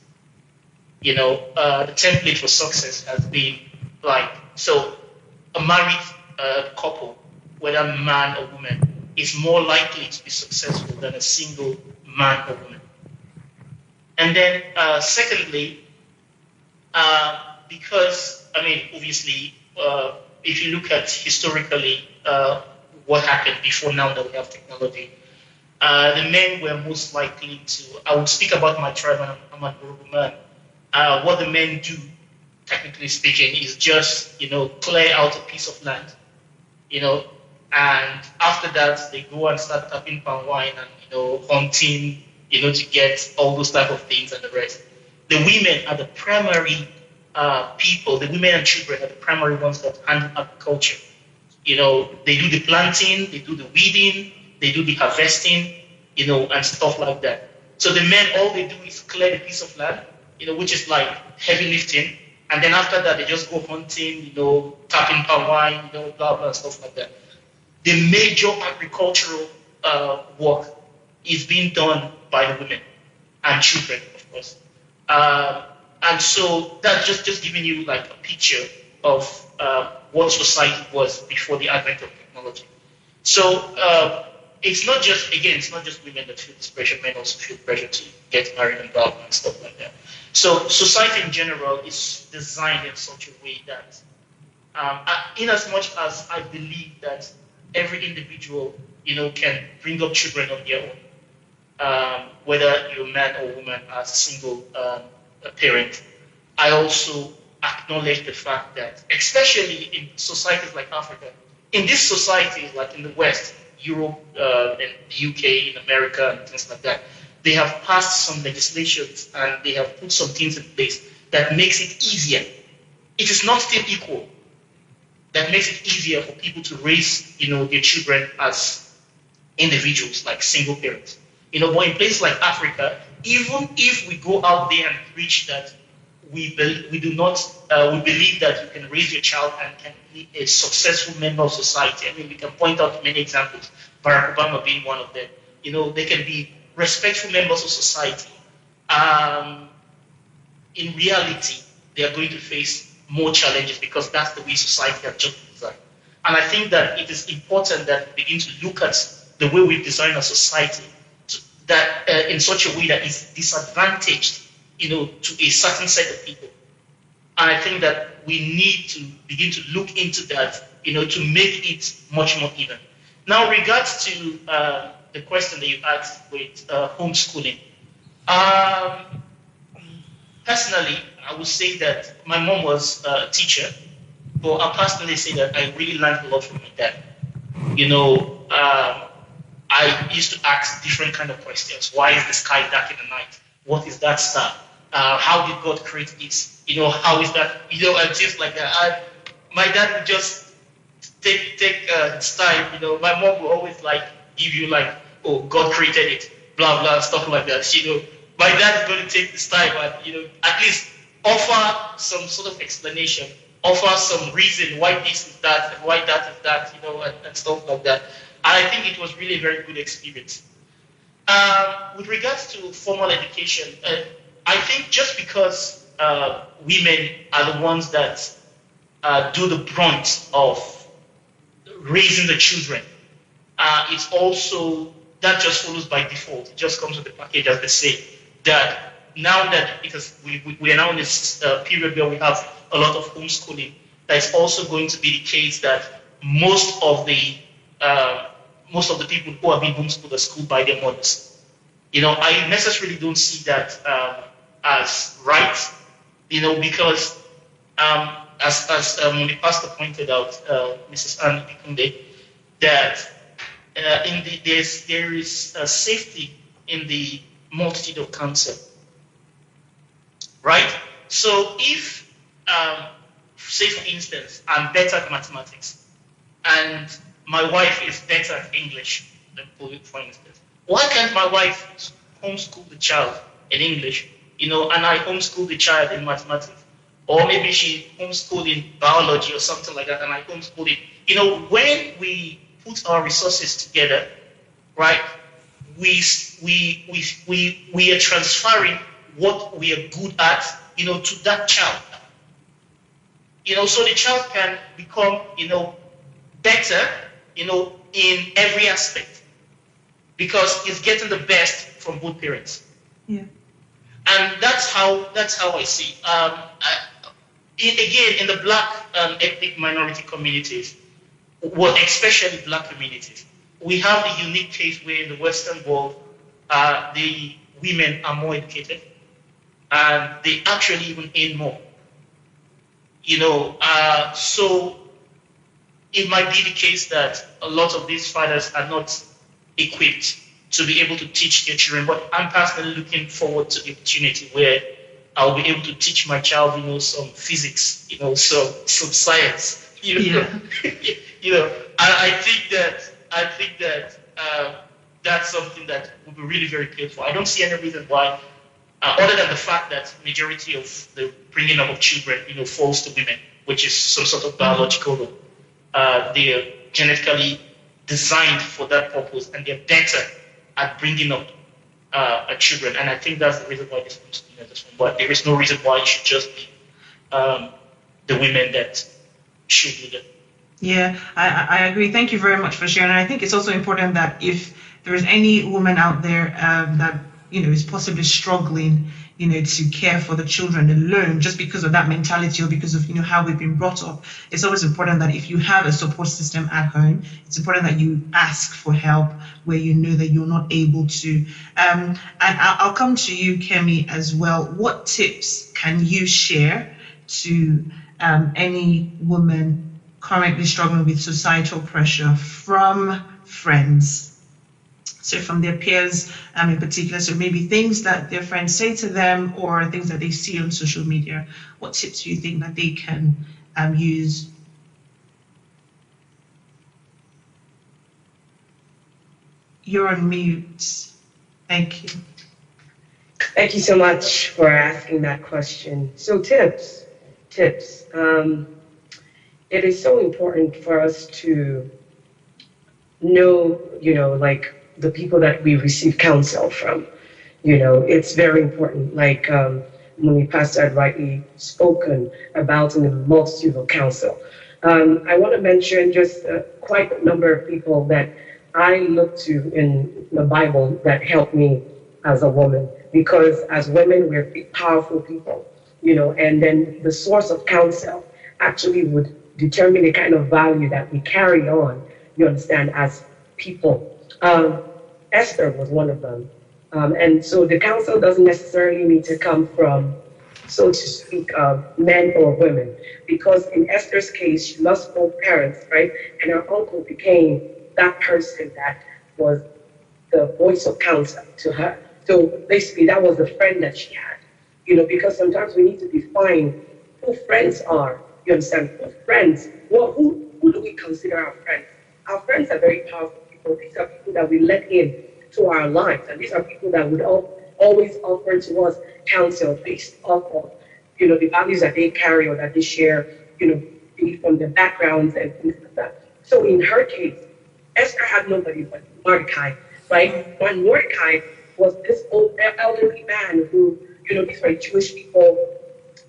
The template for success has been a married couple, whether man or woman, is more likely to be successful than a single man or woman. And then, secondly, because, obviously, if you look at historically what happened before now that we have technology, the men were most likely to, I would speak about my tribe, and I'm a Yoruba man. What the men do, technically speaking, is just, clear out a piece of land, and after that, they go and start tapping palm wine and, hunting, to get all those type of things and the rest. The women are the primary people, the women and children are the primary ones that handle agriculture. They do the planting, they do the weeding, they do the harvesting, and stuff like that. So the men, all they do is clear the piece of land, which is like heavy lifting. And then after that, they just go hunting, tapping palm wine, blah, blah, stuff like that. The major agricultural work is being done by the women and children, of course. And so that's just giving you like a picture of what society was before the advent of technology. So it's not just women that feel this pressure, men also feel pressure to get married and blah, blah, and stuff like that. So society in general is designed in such a way that, in as much as I believe that every individual, can bring up children on their own, whether you're a man or woman as a single parent, I also acknowledge the fact that, especially in societies like Africa, in these societies like in the West, Europe, and the UK, in America, and things like that, they have passed some legislations and they have put some things in place that makes it easier. It is not still equal. That makes it easier for people to raise, their children as individuals, like single parents. But in places like Africa, even if we go out there and preach that we believe that you can raise your child and can be a successful member of society. We can point out many examples, Barack Obama being one of them. They can be respectful members of society. In reality, they are going to face more challenges because that's the way society has just designed. And I think that it is important that we begin to look at the way we've designed our society that in such a way that is disadvantaged, to a certain set of people. And I think that we need to begin to look into that, to make it much more even. Now, regards to the question that you asked with homeschooling, personally, I would say that my mom was a teacher, but I personally say that I really learned a lot from my dad. I used to ask different kind of questions. Why is the sky dark in the night? What is that star? How did God create this? How is that? And things like that. My dad would just take his time. My mom would always give you oh, God created it, blah blah, stuff like that. My dad is going to take this time and at least offer some sort of explanation, offer some reason why this is that and why that is that, and stuff like that. And I think it was really a very good experience. With regards to formal education, I think just because women are the ones that do the brunt of raising the children, it's also, that just follows by default. It just comes with the package, as they say, that now that because we are now in this period where we have a lot of homeschooling, that is also going to be the case that most of the people who have been homeschooled are schooled by their mothers. I necessarily don't see that as right, because as the pastor pointed out, Mrs. Anne Bikunde, that there is safety in the multitude of counsel, right? So if, say for instance, I'm better at mathematics and my wife is better at English, for instance, why can't my wife homeschool the child in English, and I homeschool the child in mathematics? Or maybe she homeschooled in biology or something like that, and I homeschooled it. When we put our resources together, right, we are transferring what we are good at, to that child. So the child can become, better, in every aspect, because he's getting the best from both parents. Yeah. And that's how I see. Again, in the Black ethnic minority communities, especially Black communities, we have the unique case where in the Western world, the women are more educated and they actually even earn more. So it might be the case that a lot of these fathers are not equipped to be able to teach their children, but I'm personally looking forward to the opportunity where I'll be able to teach my child, some physics, some science, Yeah. And I think that that's something that will be really very painful. I don't see any reason why, other than the fact that majority of the bringing up of children, falls to women, which is some sort of biological role. They are genetically designed for that purpose, and they're better at bringing up children. And I think that's the reason why this comes to this one. But there is no reason why it should just be the women that should do that. Yeah, I agree. Thank you very much for sharing. And I think it's also important that if there is any woman out there that is possibly struggling, to care for the children alone, just because of that mentality or because of how we've been brought up, it's always important that if you have a support system at home, it's important that you ask for help where you know that you're not able to. And I'll come to you, Kemi, as well. What tips can you share to any woman currently struggling with societal pressure from friends? So from their peers in particular, so maybe things that their friends say to them or things that they see on social media. What tips do you think that they can use? You're on mute. Thank you. Thank you so much for asking that question. So tips. It is so important for us to know, like the people that we receive counsel from. It's very important. Like when the pastor had rightly spoken about in the multitude of counsel. I want to mention just quite a number of people that I look to in the Bible that help me as a woman, because as women, we're powerful people, and then the source of counsel actually would determine the kind of value that we carry on, you understand, as people. Esther was one of them. And so the counsel doesn't necessarily need to come from, so to speak, men or women, because in Esther's case, she lost both parents, right? And her uncle became that person that was the voice of counsel to her. So basically, that was the friend that she had, because sometimes we need to define who friends are. You understand? Who friends? Well, who do we consider our friends? Our friends are very powerful people. These are people that we let in to our lives, and these are people that would always offer to us counsel based off of, the values that they carry or that they share, be from their backgrounds and things like that. So in her case, Esther had nobody but Mordecai, right? When Mordecai was this old elderly man who, these were Jewish people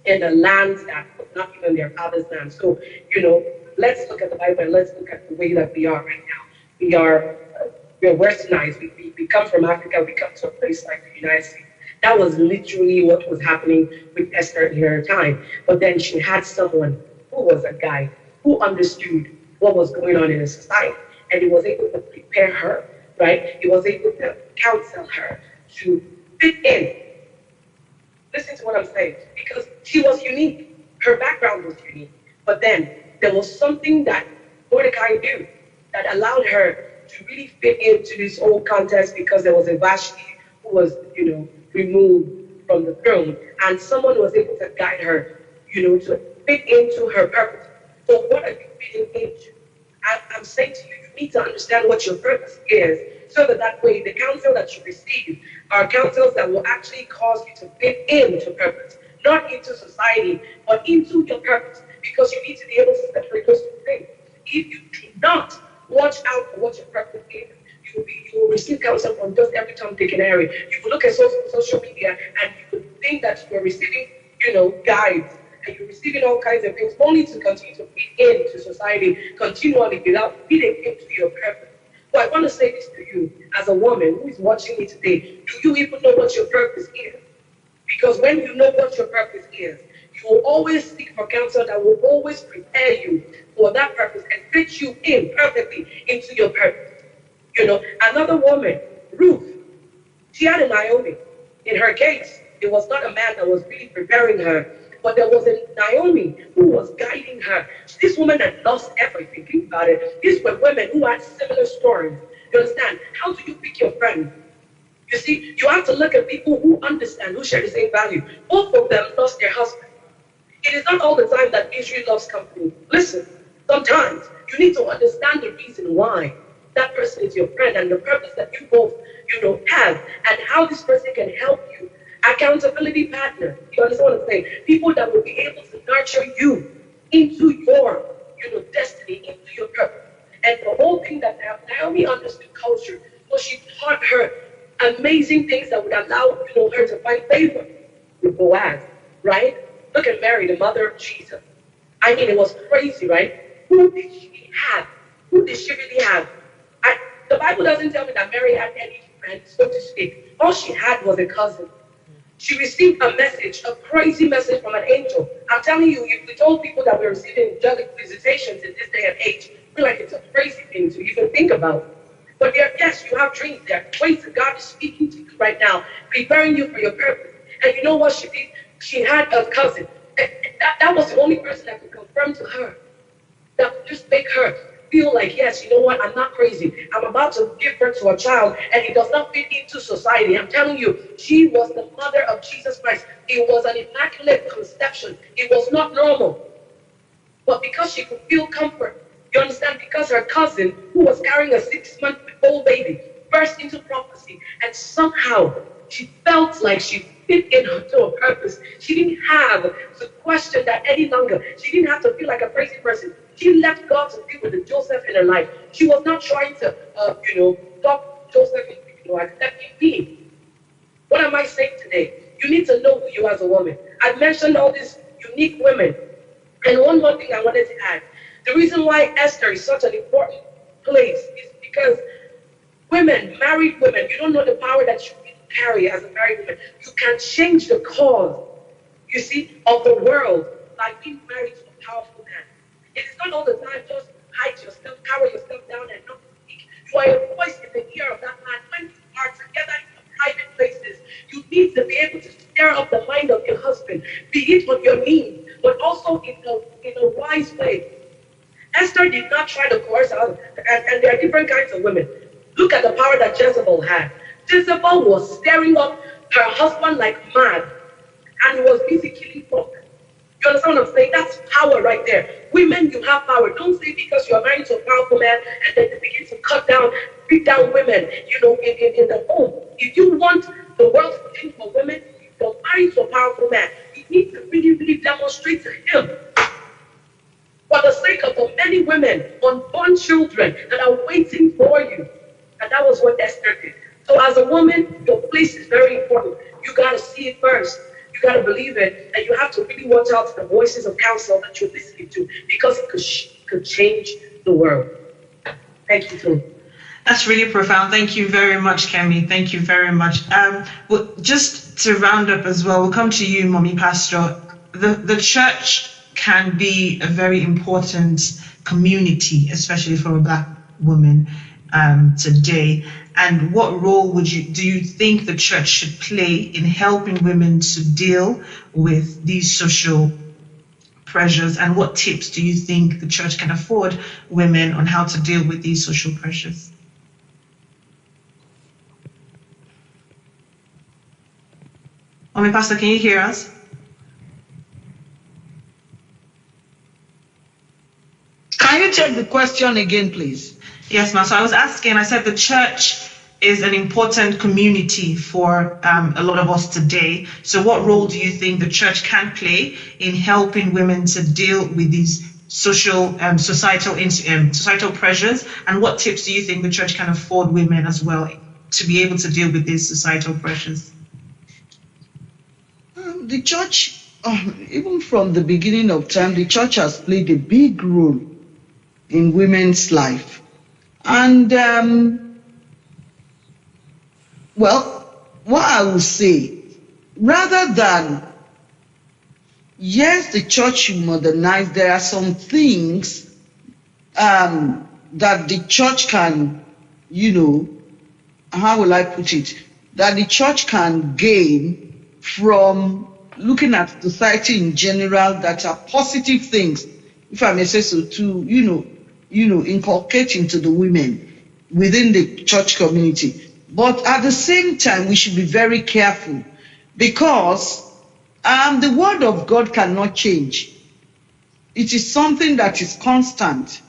in the lands that was not even their father's land. So, let's look at the Bible and let's look at the way that we are right now. We're westernized. We come from Africa. We come to a place like the United States. That was literally what was happening with Esther in her time. But then she had someone who was a guy who understood what was going on in the society, and he was able to prepare her, right? He was able to counsel her to fit in. Listen to what I'm saying, because she was unique. Her background was unique. But then there was something that Mordecai did that allowed her to really fit into this whole context, because there was a Vashti who was, removed from the throne, and someone was able to guide her, to fit into her purpose. So what are you fitting into? I'm saying to you, you need to understand what your purpose is, so that way the counsel that you receive are counsels that will actually cause you to fit into purpose, not into society, but into your purpose, because you need to be able to separate those two things. If you do not watch out for what your purpose is, you will receive counsel from just every Tom, Dick, and Harry. You will look at social media and you will think that you're receiving, guides, and you're receiving all kinds of things, only to continue to fit into society continually without fitting into your purpose. So I want to say this to you, as a woman who is watching me today, do you even know what your purpose is? Because when you know what your purpose is, you will always seek for counsel that will always prepare you for that purpose and fit you in perfectly into your purpose. Another woman, Ruth, she had a Naomi. In her case, it was not a man that was really preparing her, but there was a Naomi who was guiding her. This woman had lost everything. Think about it. These were women who had similar stories. You understand? How do you pick your friend? You see, you have to look at people who understand, who share the same value. Both of them lost their husband. It is not all the time that Israel loves company. Listen, sometimes you need to understand the reason why that person is your friend and the purpose that you both, have, and how this person can help you. Accountability partner. You understand what I'm saying? People that will be able to nurture you into your, destiny, into your purpose. And the whole thing that Naomi understood culture, so she taught her amazing things that would allow, her to find favor with Boaz, right? Look at Mary, the mother of Jesus. I mean, it was crazy, right? Who did she have? Who did she really have? The Bible doesn't tell me that Mary had any friend, so to speak. All she had was a cousin. She received a message, a crazy message from an angel. I'm telling you, if we told people that we're receiving angelic visitations in this day and age, we're like, it's a crazy thing to even think about. But yes, you have dreams. There are ways that God is speaking to you right now, preparing you for your purpose. And you know what she did? She had a cousin. That was the only person that could confirm to her, that would just make her feel like, yes, you know what, I'm not crazy. I'm about to give birth to a child, and it does not fit into society. I'm telling you, she was the mother of Jesus Christ. It was an immaculate conception. It was not normal. But because she could feel comfort, you understand, because her cousin, who was carrying a 6-month-old baby, burst into prophecy, and somehow she felt like she fit into a purpose. She didn't have to question that any longer. She didn't have to feel like a crazy person. She left God to deal with the Joseph in her life. She was not trying to, stop Joseph into, accepting me. What am I saying today? You need to know who you are as a woman. I've mentioned all these unique women. And one more thing I wanted to add. The reason why Esther is such an important place is because women, married women, you don't know the power that you carry as a married woman. You can change the cause, you see, of the world by being married to a powerful man. It's not all the time just hide yourself, cower yourself down and not speak. You are a voice in the ear of that man. When you are together in the private places, you need to be able to stir up the mind of your husband, be it on your knees, but also in a wise way. Esther did not try to coerce her husband, and there are different kinds of women. Look at the power that Jezebel had. Jezebel was stirring up her husband like mad, and he was busy killing folk. You understand what I'm saying? That's power right there. Women, you have power. Don't say because you are married to a powerful man and then they begin to cut down, beat down women, in the home. If you want the world to change for women, if you're married to a powerful man, you need to really, really demonstrate to him, for the sake of the many women, unborn children that are waiting for you. And that was what Esther did. So as a woman, your place is very important. You got to see it first. You got to believe it. And you have to really watch out for the voices of counsel that you're listening to, because it could change the world. Thank you, Tony. That's really profound. Thank you very much, Kemi. Thank you very much. Well, just to round up as well, we'll come to you, Mommy Pastor. The church can be a very important community, especially for a Black woman today. And what role do you think the church should play in helping women to deal with these social pressures? And what tips do you think the church can afford women on how to deal with these social pressures? Mommy Pastor, can you hear us? Can you take the question again, please? Yes, ma'am. So I was asking, I said the church is an important community for a lot of us today. So what role do you think the church can play in helping women to deal with these societal pressures? And what tips do you think the church can afford women as well to be able to deal with these societal pressures? The church, even from the beginning of time, the church has played a big role in women's life. And, well, what I would say, rather than, yes, the church should modernize, there are some things that the church can, how will I put it, that the church can gain from looking at society in general that are positive things, if I may say so, to, inculcate into the women within the church community. But at the same time, we should be very careful because the word of God cannot change. It is something that is constant.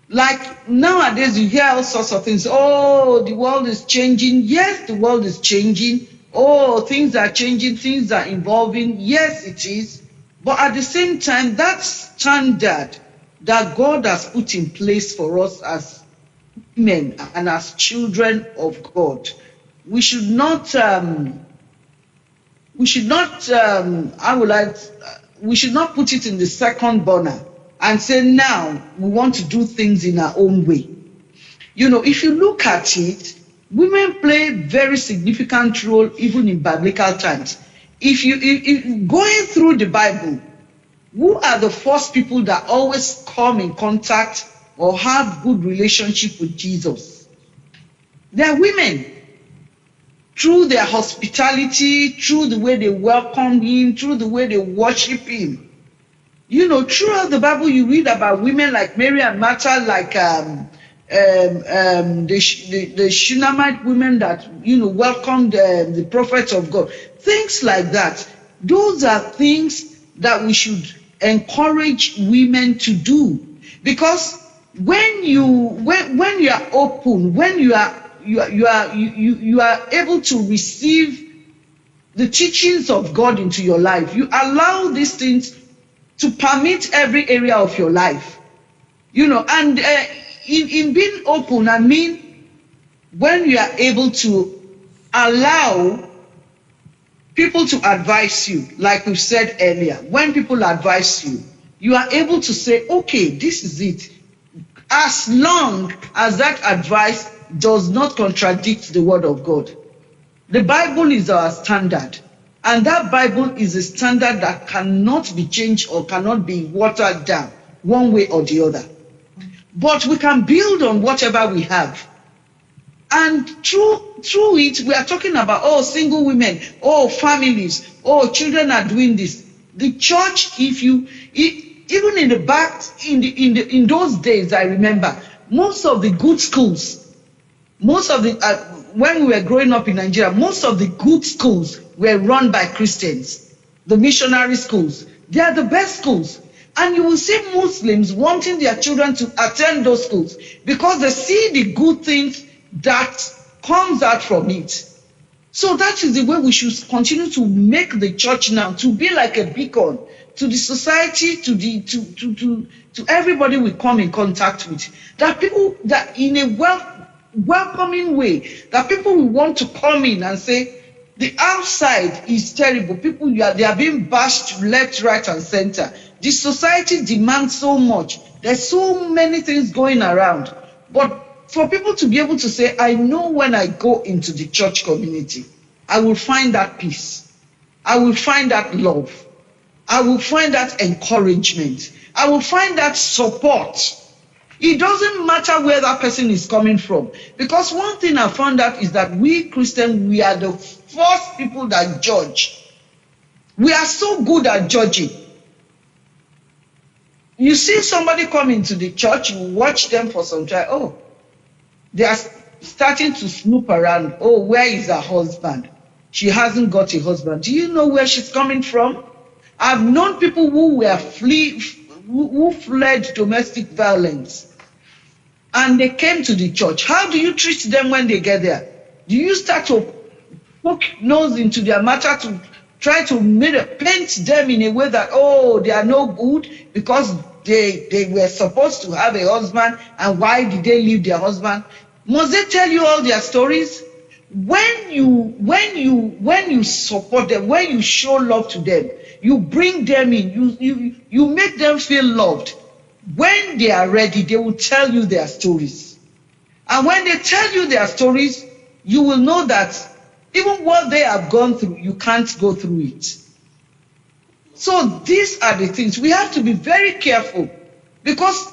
Like nowadays, you hear all sorts of things. Oh, the world is changing. Yes, the world is changing. Oh, things are changing, things are evolving. Yes, it is. But at the same time, that standard that God has put in place for us as men and as children of God, we should not put it in the second burner and say, now we want to do things in our own way. If you look at it, women play a very significant role even in biblical times. If going through the Bible, who are the first people that always come in contact or have good relationship with Jesus? They are women. Through their hospitality, through the way they welcome him, through the way they worship him. Throughout the Bible, you read about women like Mary and Martha, like the Shunammite women that welcomed the prophets of God. Things like that. Those are things that we should encourage women to do, because when you are open, when you are able to receive the teachings of God into your life, you allow these things to permeate every area of your life. And in being open, I mean, when you are able to allow people to advise you, like we said earlier, when people advise you, you are able to say, okay, this is it. As long as that advice does not contradict the word of God. The Bible is our standard. And that Bible is a standard that cannot be changed or cannot be watered down one way or the other. But we can build on whatever we have. And through it, we are talking about, single women, families, children are doing this. The church, even in the back, in those days, I remember, most of the good schools, when we were growing up in Nigeria, most of the good schools were run by Christians. The missionary schools, they are the best schools. And you will see Muslims wanting their children to attend those schools because they see the good things that comes out from it. So that is the way we should continue to make the church now, to be like a beacon to the society, to everybody we come in contact with. That people, that in a welcoming way, that people will want to come in and say, the outside is terrible. People, they are being bashed left, right, and center. The society demands so much. There's so many things going around. But for people to be able to say, I know when I go into the church community, I will find that peace. I will find that love. I will find that encouragement. I will find that support. It doesn't matter where that person is coming from. Because one thing I found out is that we Christians, we are the first people that judge. We are so good at judging. You see somebody come into the church, you watch them for some time. Oh, they are starting to snoop around. Oh, where is her husband? She hasn't got a husband. Do you know where she's coming from? I've known people who were who fled domestic violence, and they came to the church. How do you treat them when they get there? Do you start to poke nose into their matter to try to paint them in a way that, oh, they are no good because they were supposed to have a husband, and why did they leave their husband? Must they tell you all their stories? When you support them, when you show love to them, you bring them in, you make them feel loved. When they are ready, they will tell you their stories. And when they tell you their stories, you will know that even what they have gone through, you can't go through it. So these are the things. We have to be very careful, because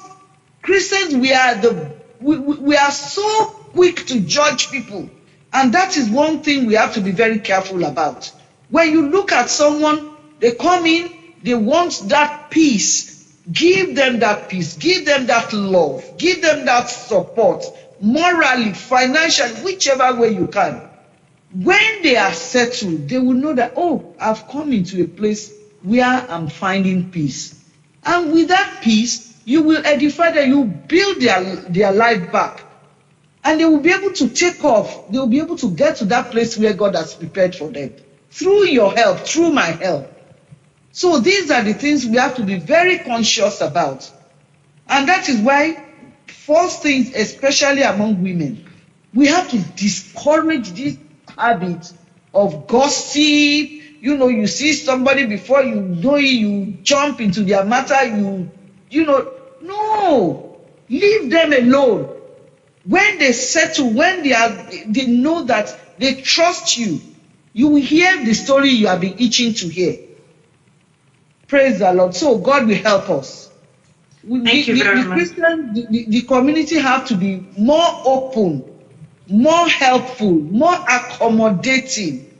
Christians, we are so quick to judge people. And that is one thing we have to be very careful about. When you look at someone, they come in, they want that peace. Give them that peace. Give them that love. Give them that support. Morally, financially, whichever way you can. When they are settled, they will know that, oh, I've come into a place where I'm finding peace. And with that peace, you will edify them, you build their life back. And they will be able to take off. They will be able to get to that place where God has prepared for them. Through your help, through my help. So these are the things we have to be very conscious about. And that is why, first things, especially among women, we have to discourage this habit of gossip. You know, you see somebody, before you know it, you jump into their matter, no, leave them alone. When they settle, when they know that they trust you, you will hear the story you have been itching to hear. Praise the Lord. So God will help us. Thank you very much. The community have to be more open, more helpful, more accommodating,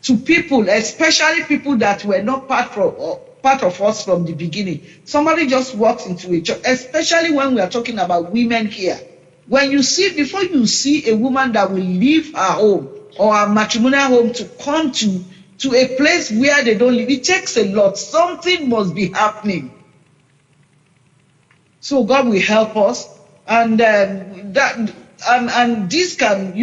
to people, especially people that were not part of us from the beginning. Somebody just walks into a church, especially when we are talking about women here. Before you see a woman that will leave her home or her matrimonial home to come to a place where they don't live, it takes a lot. Something must be happening. So God will help us, and this can,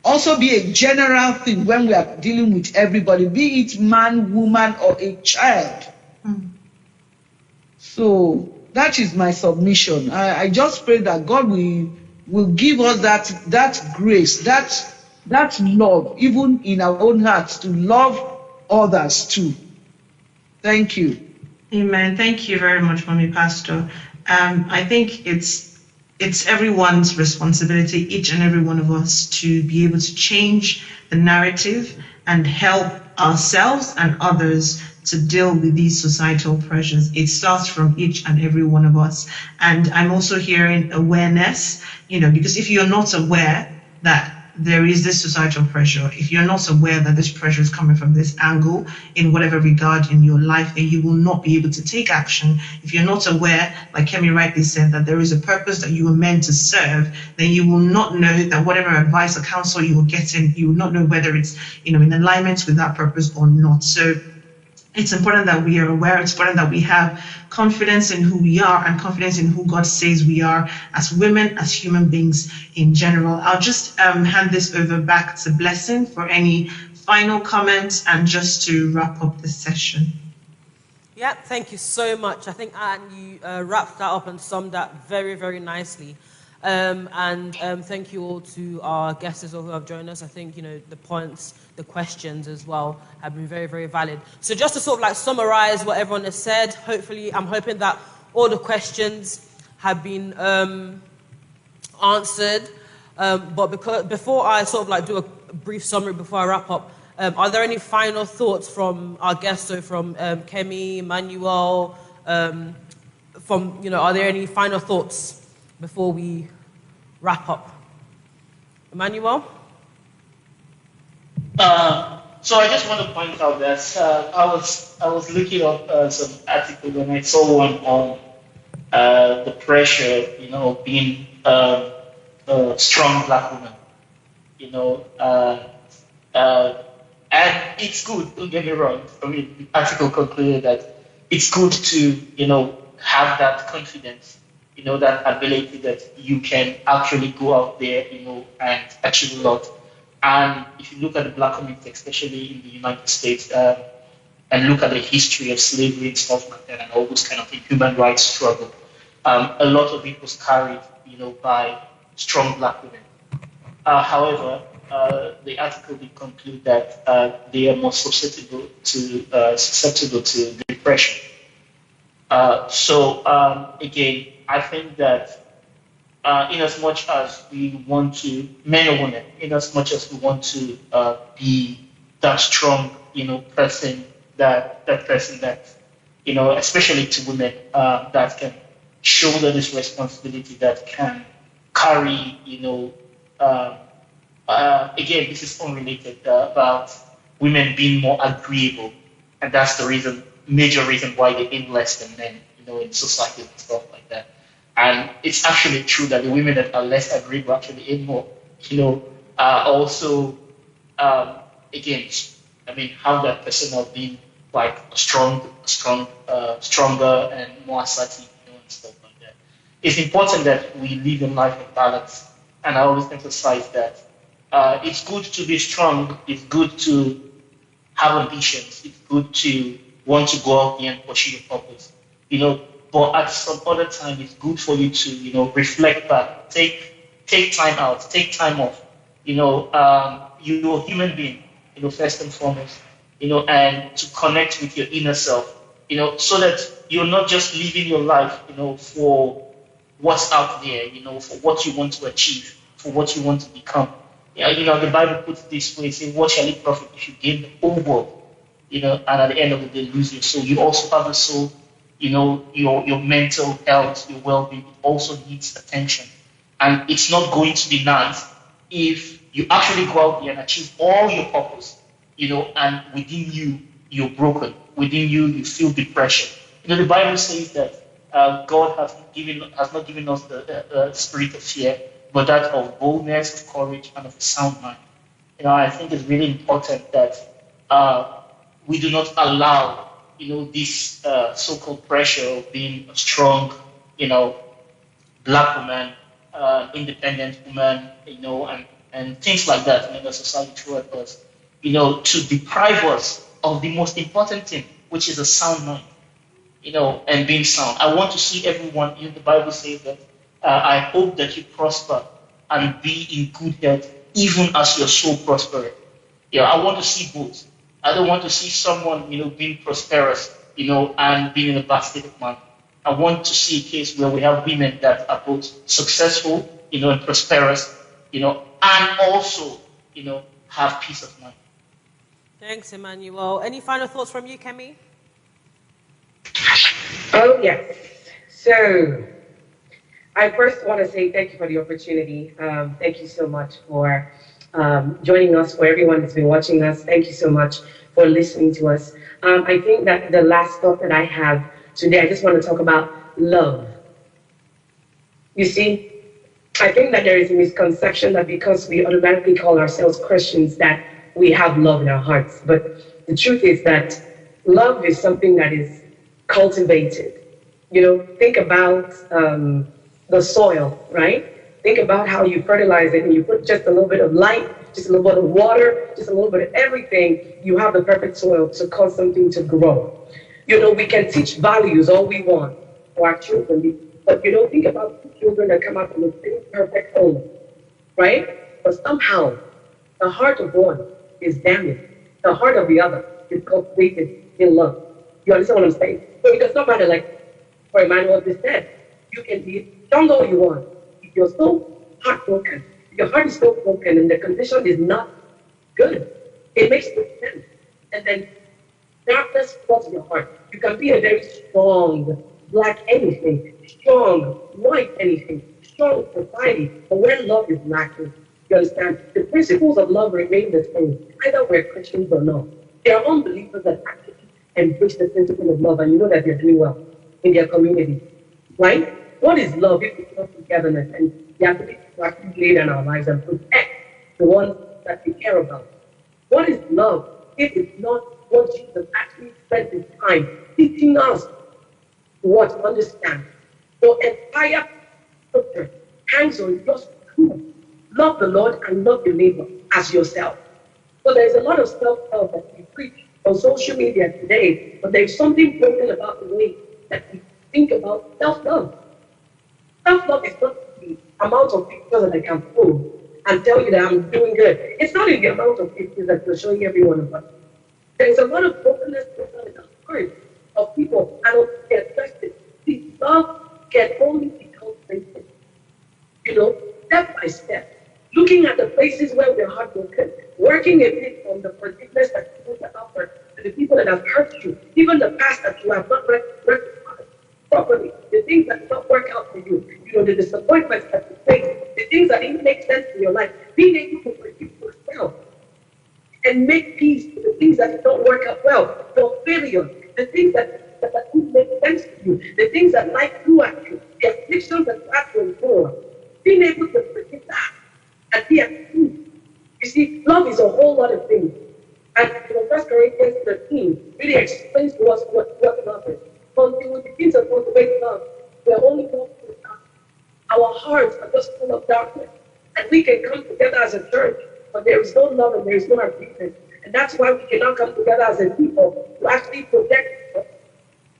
also be a general thing when we are dealing with everybody, be it man, woman, or a child. So that is my submission. I just pray that God will give us that grace, that love, even in our own hearts, to love others too. Thank you. Amen. Thank you very much, Mommy Pastor. I think it's everyone's responsibility, each and every one of us, to be able to change the narrative and help ourselves and others to deal with these societal pressures. It starts from each and every one of us. And I'm also hearing awareness, because if you're not aware that there is this societal pressure, if you're not aware that this pressure is coming from this angle in whatever regard in your life, then you will not be able to take action. If you're not aware, like Kemi rightly said, that there is a purpose that you were meant to serve, then you will not know that whatever advice or counsel you are getting, you will not know whether it's in alignment with that purpose or not. So it's important that we are aware. It's important that we have confidence in who we are and confidence in who God says we are as women, as human beings in general. I'll just hand this over back to Blessing for any final comments and just to wrap up the session. Yeah, thank you so much. I think, Anne, you wrapped that up and summed that very, very nicely. And thank you all to our guests as well who have joined us. I think, the points, the questions as well have been very, very valid. So just to sort of summarize what everyone has said, I'm hoping that all the questions have been answered. But before I sort of like do a brief summary before I wrap up, are there any final thoughts from our guests? So from Kemi, Emmanuel, are there any final thoughts before we wrap up? Emmanuel? So I just want to point out that I was looking up some articles and I saw one on the pressure, being a strong black woman, and it's good. Don't get me wrong. I mean, the article concluded that it's good to have that confidence, that ability that you can actually go out there, and achieve a lot. And if you look at the black community, especially in the United States, and look at the history of slavery and stuff like that, and all those kind of human rights struggle, a lot of it was carried, by strong black women. However, the article did conclude that they are more susceptible to depression. Again, I think that in as much as we want to, men or women, in as much as we want to be that strong, person, that person that, especially to women, that can shoulder this responsibility, that can carry, again, this is unrelated, about women being more agreeable, and that's the major reason why they earn less than men, in society and stuff like that. And it's actually true that the women that are less agreeable actually earn more, also, again, I mean, have that person of being like stronger and more assertive, and stuff like that. It's important that we live a life of balance, and I always emphasize that it's good to be strong. It's good to have ambitions. It's good to want to go out there and pursue your purpose. But at some other time, it's good for you to, reflect back, take time out, take time off. You're a human being, first and foremost, and to connect with your inner self, so that you're not just living your life, for what's out there, for what you want to achieve, for what you want to become. The Bible puts it this way, saying, what shall it profit if you gain the whole world, and at the end of the day lose your soul? You also have a soul, your mental health, your well-being, it also needs attention. And it's not going to be nice if you actually go out there and achieve all your purpose, and within you, you're broken. Within you, you feel depression. The Bible says that God has not given us the spirit of fear, but that of boldness, of courage, and of a sound mind. I think it's really important that we do not allow, this so-called pressure of being a strong, black woman, independent woman, and things like that in the society throughout us, to deprive us of the most important thing, which is a sound mind, and being sound. I want to see everyone, the Bible says that I hope that you prosper and be in good health, even as your soul prospereth. I want to see both. I don't want to see someone, being prosperous, and being in a bad state of mind. I want to see a case where we have women that are both successful, and prosperous, and also, have peace of mind. Thanks, Emmanuel. Any final thoughts from you, Kemi? Oh, yes. So, I first want to say thank you for the opportunity. Thank you so much for joining us. For everyone that's been watching us, thank you so much for listening to us. I think that the last thought that I have today, I just want to talk about love. You see, I think that there is a misconception that because we automatically call ourselves Christians that we have love in our hearts. But the truth is that love is something that is cultivated. Think about the soil, right? Think about how you fertilize it and you put just a little bit of light, just a little bit of water, just a little bit of everything. You have the perfect soil to cause something to grow. We can teach values all we want for our children, but think about the children that come out from a perfect home, right? But somehow the heart of one is damaged. The heart of the other is cultivated in love. You understand what I'm saying? So it does not matter, like for Emmanuel just said, You can be strong all you want. If you're so heartbroken, your heart is so broken and the condition is not good, it makes no sense. And then darkness floods your heart. You can be a very strong, black anything, strong, white anything, strong society. But when love is lacking, you understand, the principles of love remain the same, either we're Christians or not. There are unbelievers that actually embrace the principle of love, and you know that they're doing well in their community, right? What is love if it's not togetherness and the ability to actually lay down our lives and protect the ones that we care about? What is love if it's not what Jesus actually spent his time teaching us what to understand? The entire scripture hangs on just two. Love the Lord and love your neighbor as yourself. So there's a lot of self-love that we preach on social media today, but there's something broken about the way that we think about self-love. Self-love is not the amount of pictures that I can pull and tell you that I'm doing good. It's not in the amount of pictures that you're showing everyone about. There's a lot of brokenness in the heart of people, and don't get tested. See, love can only be cultivated, step by step. Looking at the places where we're heartbroken, working a bit on the forgiveness that people can offer to the people that have hurt you, even the past that you have not recognized properly, the things that did not work out for you, the disappointments that you face, the things that didn't make sense in your life, being able to forgive yourself and make peace with the things that don't work out well, your failure, the things that didn't make sense to you, the things that life threw at you, the afflictions that you had to endure, being able to forgive that and be at peace. You see, love is a whole lot of things. And 1 Corinthians 13 really explains to us what love is. Until we begin to cultivate love, we're only walking with God. Our hearts are just full of darkness. And we can come together as a church, but there is no love and there is no agreement. And that's why we cannot come together as a people to actually protect us,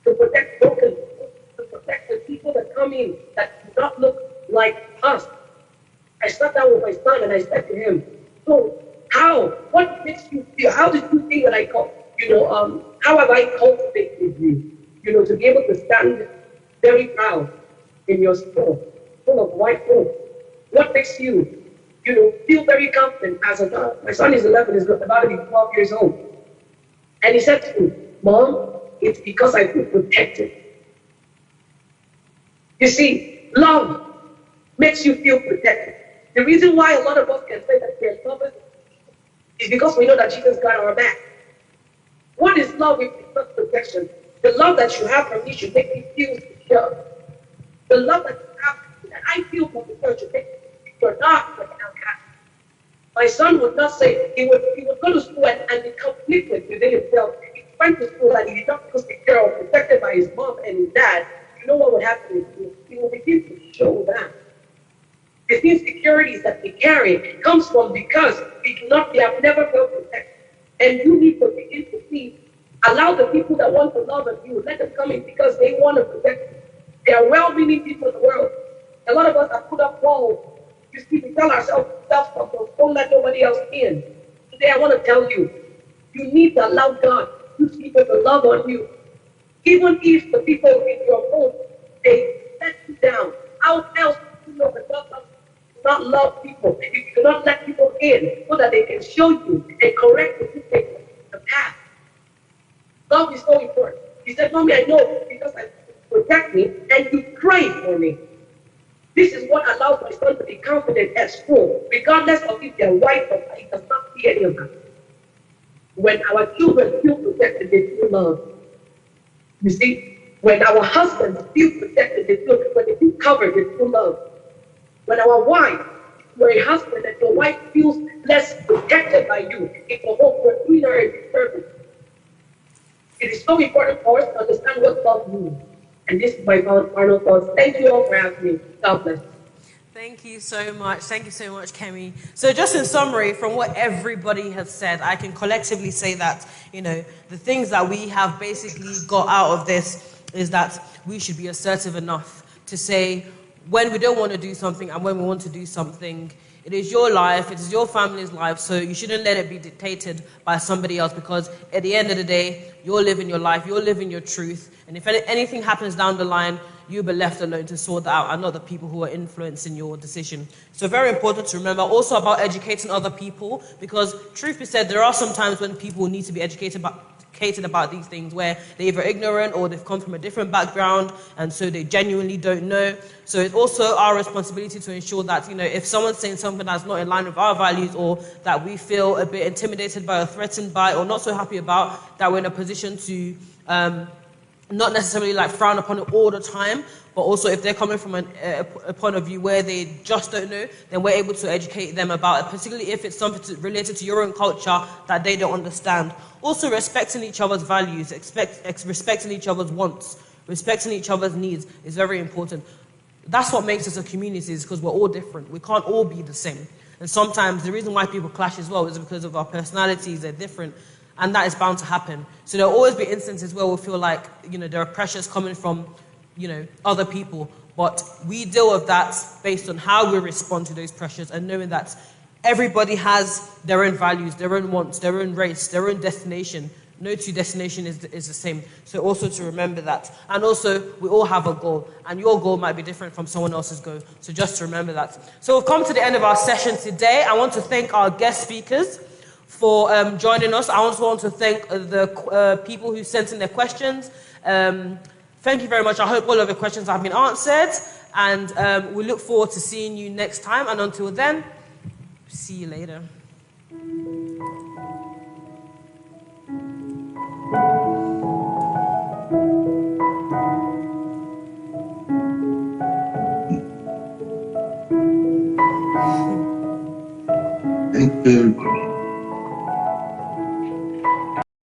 to protect broken people, to protect the people that come in that do not look like us. I sat down with my son and I said to him, so what makes you feel, how did you think that how have I cultivated you, to be able to stand very proud in your soul, full of white hope? What makes you, feel very confident as a child? My son is 11, he's about to be 12 years old. And he said to me, Mom, it's because I feel protected. You see, love makes you feel protected. The reason why a lot of us can say that we're lovers is because we know that Jesus got our back. What is love if it's not protection? The love that you have for me should make me feel secure. The love that you have, that I feel for the church should make me secure, not like an outcast. My son would not say, he would go to school and be conflicted within himself. He went to school and he did not feel secure or protected by his mom and his dad. You know what would happen? He will begin to show that. The insecurities that we carry comes from because we have never felt protected. And you need to begin to see, allow the people that want to love you, let them come in because they want to protect you. There are well-meaning people in the world. A lot of us have put up walls. You see, we tell ourselves, don't let nobody else in. Today I want to tell you, you need to allow God to use people to love on you. Even if the people in your home, they let you down. How else do you know that God loves you? Not love people, if you do not let people in so that they can show you and correct the path. Love is so important. He said, Mommy, I know because I protect me and you pray for me. This is what allows my son to be confident at school, regardless of if they're white or black. He does not see any of that. When our children feel protected, they feel love. You see, when our husbands feel protected, when they feel covered, they feel love. When our wife, you're a husband and your wife feels less protected by you, it's a hope for sweeter and disturbing. It is so important for us to understand what love means. And this is my final thoughts. Thank you all for having me. God bless. Thank you so much. Thank you so much, Kemi. So just in summary, from what everybody has said, I can collectively say that, the things that we have basically got out of this is that we should be assertive enough to say, when we don't want to do something and when we want to do something, it is your life, it is your family's life, so you shouldn't let it be dictated by somebody else, because at the end of the day, you're living your life, you're living your truth, and if anything happens down the line, you'll be left alone to sort that out and not the people who are influencing your decision. So very important to remember. Also about educating other people, because truth be said, there are some times when people need to be educated about these things where they're either ignorant or they've come from a different background and so they genuinely don't know. So it's also our responsibility to ensure that, if someone's saying something that's not in line with our values or that we feel a bit intimidated by or threatened by or not so happy about, that we're in a position to not necessarily like frown upon it all the time, but also if they're coming from a point of view where they just don't know, then we're able to educate them about it, particularly if it's something related to your own culture that they don't understand. Also, respecting each other's values, respecting each other's wants, respecting each other's needs is very important. That's what makes us a community, is because we're all different. We can't all be the same. And sometimes the reason why people clash as well is because of our personalities, they're different. And that is bound to happen. So there'll always be instances where we'll feel like, there are pressures coming from, other people. But we deal with that based on how we respond to those pressures and knowing that everybody has their own values, their own wants, their own race, their own destination. No two destination is the same. So also to remember that. And also, we all have a goal. And your goal might be different from someone else's goal. So just to remember that. So we've come to the end of our session today. I want to thank our guest speakers for joining us. I also want to thank the people who sent in their questions. Thank you very much. I hope all of your questions have been answered. And we look forward to seeing you next time. And until then, see you later. Thank you.